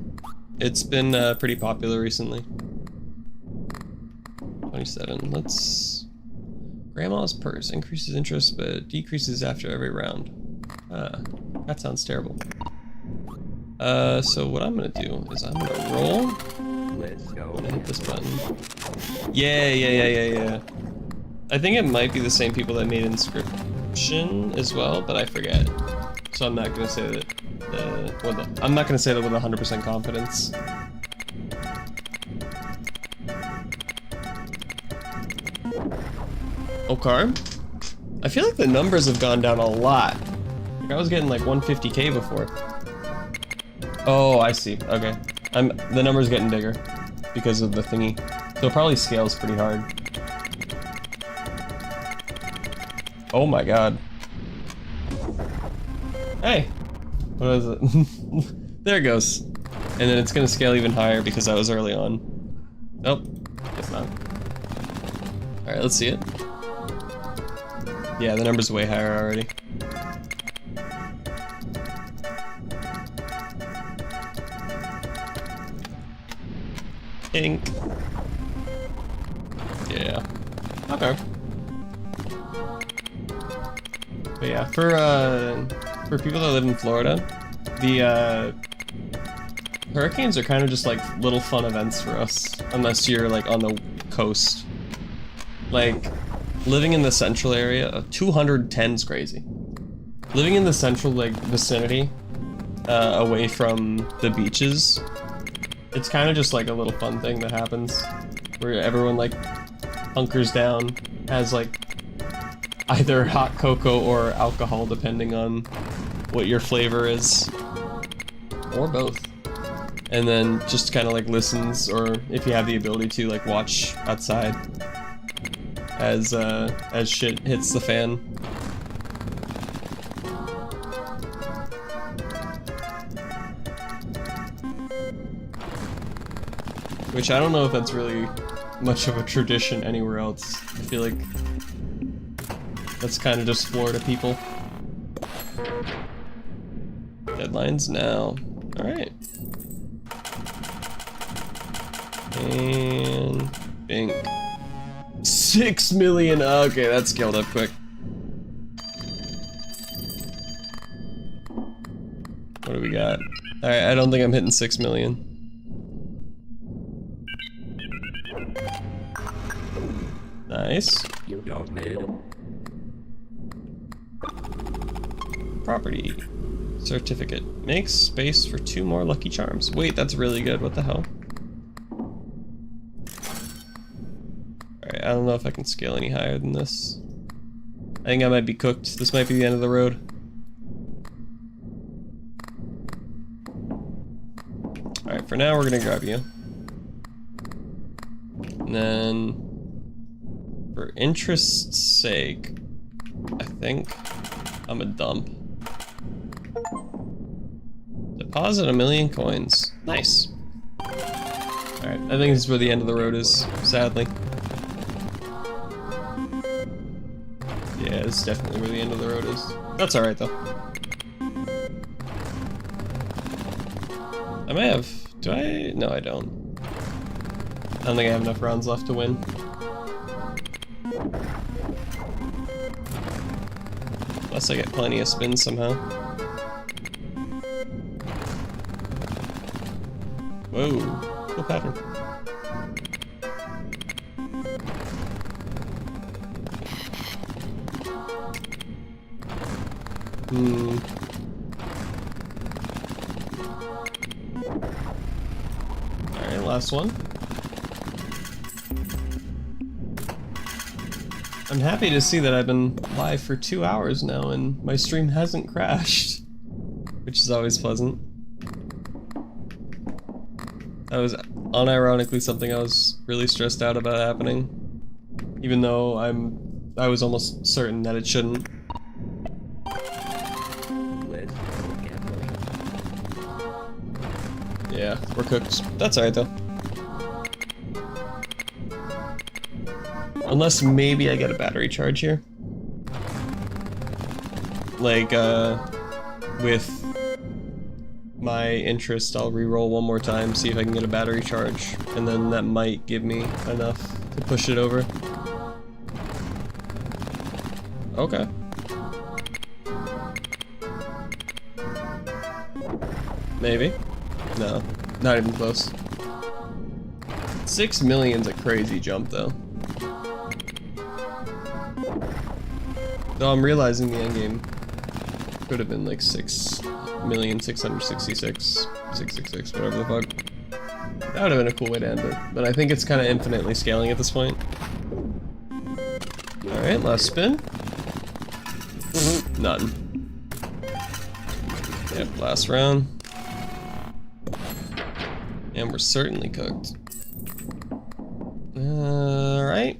It's been pretty popular recently. 27. Let's... Grandma's Purse. Increases interest, but decreases after every round. That sounds terrible. So what I'm gonna do is I'm gonna roll. Let's go. I'm gonna hit this button. Yeah. I think it might be the same people that made Inscription as well, but I forget. So I'm not gonna say that. I'm not gonna say that with 100% confidence. Okay. I feel like the numbers have gone down a lot. Like I was getting like 150k before. Oh, I see. Okay. The number's getting bigger because of the thingy. So it probably scales pretty hard. Oh my god. Hey. What is it? There it goes. And then it's gonna scale even higher because I was early on. Nope. Guess not. Alright, let's see it. Yeah, the number's way higher already. Ink. Yeah. Okay. But yeah, for people that live in Florida, the hurricanes are kind of just like little fun events for us, unless you're like on the coast. Like living in the central area, 210's crazy. Living in the central like vicinity, away from the beaches, it's kind of just like a little fun thing that happens, where everyone like hunkers down, has like either hot cocoa or alcohol depending on what your flavor is, or both. And then just kind of like listens, or if you have the ability to, like watch outside as shit hits the fan. Which I don't know if that's really much of a tradition anywhere else. I feel like that's kind of just Florida people. Deadlines now. Alright. And bink. 6 million. Okay, that scaled up quick. What do we got? Alright, I don't think I'm hitting 6 million. Nice. You don't need it. Property. Certificate. Makes space for 2 more Lucky Charms. Wait, that's really good. What the hell? Alright, I don't know if I can scale any higher than this. I think I might be cooked. This might be the end of the road. Alright, for now we're gonna grab you. And then, for interest's sake, I think I'm a dump. Deposit 1 million coins. Nice. Alright, I think this is where the end of the road is, sadly. Yeah, this is definitely where the end of the road is. That's alright though. I may have... do I? No, I don't. I don't think I have enough rounds left to win. Unless I get plenty of spins somehow. Whoa, cool pattern. Alright, last one. I'm happy to see that I've been live for 2 hours now and my stream hasn't crashed, which is always pleasant. That was unironically something I was really stressed out about happening, even though I was almost certain that it shouldn't. Let's go gambling. Yeah, we're cooked. That's alright though. Unless maybe I get a battery charge here. Like, with my interest, I'll re-roll one more time, see if I can get a battery charge, and then that might give me enough to push it over. Okay. Maybe. No, not even close. 6 million's a crazy jump though. Though I'm realizing the endgame could have been like 6,666,666, whatever the fuck. That would have been a cool way to end it, but I think it's kind of infinitely scaling at this point. Alright, last spin. Nothing. Yep, last round. And we're certainly cooked. Alright.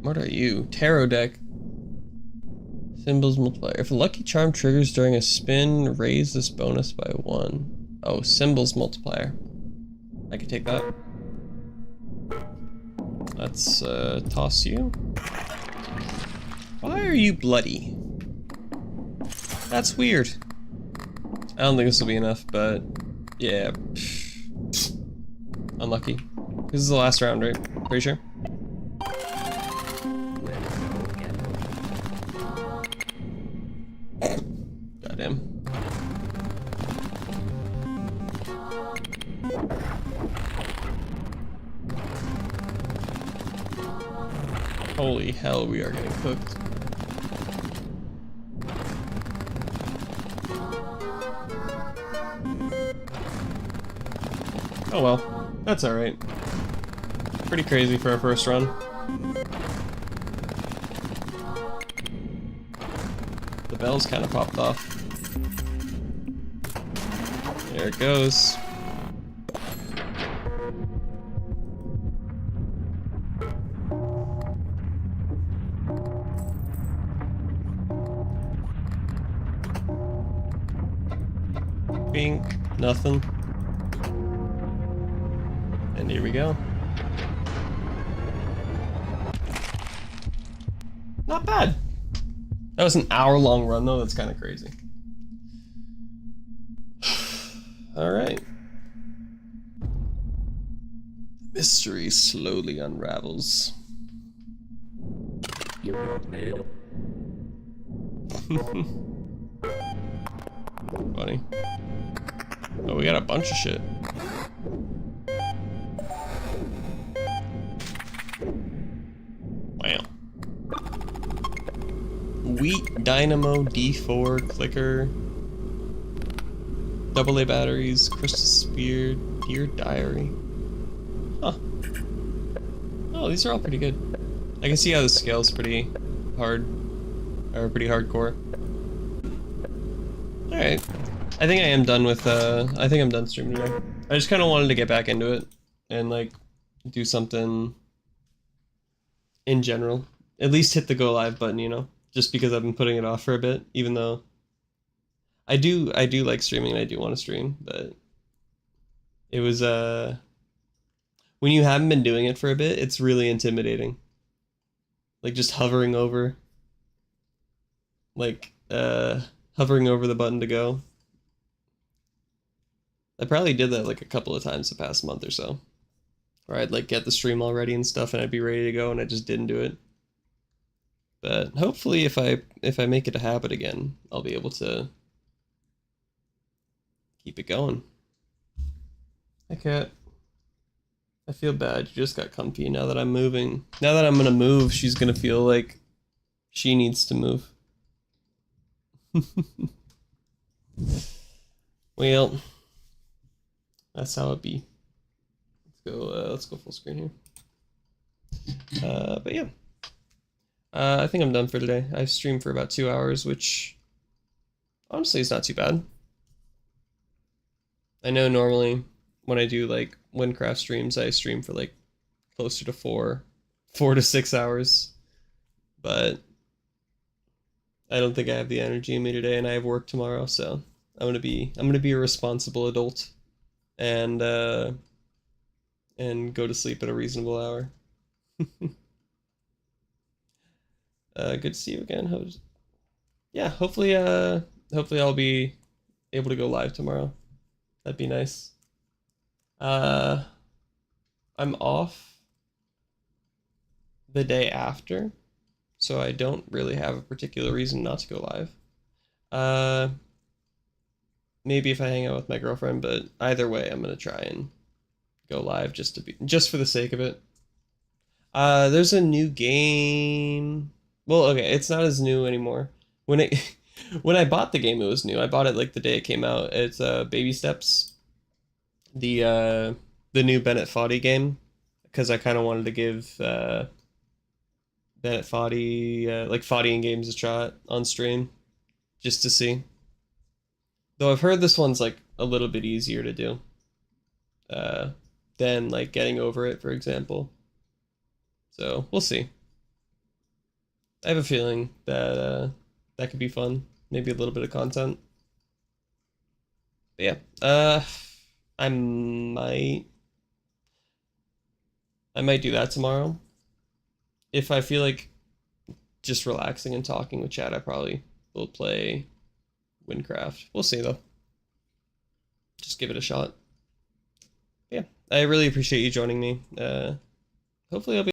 What are you? Tarot deck. Symbols multiplier. If a lucky charm triggers during a spin, raise this bonus by 1. Oh, symbols multiplier. I can take that. Let's toss you. Why are you bloody? That's weird. I don't think this will be enough, but yeah. Unlucky. This is the last round, right? Pretty sure. Goddamn. Holy hell, we are getting cooked. Oh well, that's alright. Pretty crazy for our first run. The bells kind of popped off. There it goes. Bink, nothing. And here we go. Not bad. That was an hour-long run, though. That's kind of crazy. All right. Mystery slowly unravels. You got mail. Funny. Oh, we got a bunch of shit. Wow. Wheat Dynamo D4 clicker. AA batteries, crystal spear, deer diary. Huh. Oh, these are all pretty good. I can see how the scale's pretty hard, or pretty hardcore. Alright. I think I am done with, I think I'm done streaming today. I just kind of wanted to get back into it and, like, do something in general. At least hit the go live button, you know? Just because I've been putting it off for a bit, even though I do like streaming and I do want to stream, but it was, when you haven't been doing it for a bit, it's really intimidating. Like, just hovering over, like, hovering over the button to go. I probably did that like a couple of times the past month or so. Where I'd like get the stream all ready and stuff and I'd be ready to go and I just didn't do it. But hopefully if I make it a habit again, I'll be able to keep it going. Hi cat. I feel bad, you just got comfy now that I'm moving. Now that I'm gonna move, she's gonna feel like she needs to move. Well, that's how it be. Let's go full screen here. But yeah. I think I'm done for today. I've streamed for about 2 hours, which honestly is not too bad. I know normally when I do like Windcraft streams, I stream for like closer to 4 to 6 hours, but I don't think I have the energy in me today, and I have work tomorrow, so I'm gonna be a responsible adult and go to sleep at a reasonable hour. Good to see you again. Yeah, hopefully I'll be able to go live tomorrow. That'd be nice. I'm off the day after, so I don't really have a particular reason not to go live. Maybe if I hang out with my girlfriend, but either way, I'm gonna try and go live just for the sake of it. There's a new game. Well, okay, it's not as new anymore. When I bought the game, it was new. I bought it like the day it came out. It's Baby Steps, the new Bennett Foddy game, because I kind of wanted to give Bennett Foddy, like Foddy in games, a shot on stream, just to see. Though I've heard this one's like a little bit easier to do than like Getting Over It, for example. So we'll see. I have a feeling that that could be fun. Maybe a little bit of content. But yeah, I might do that tomorrow. If I feel like just relaxing and talking with chat, I probably will play Windcraft. We'll see though. Just give it a shot. Yeah, I really appreciate you joining me. Hopefully I'll be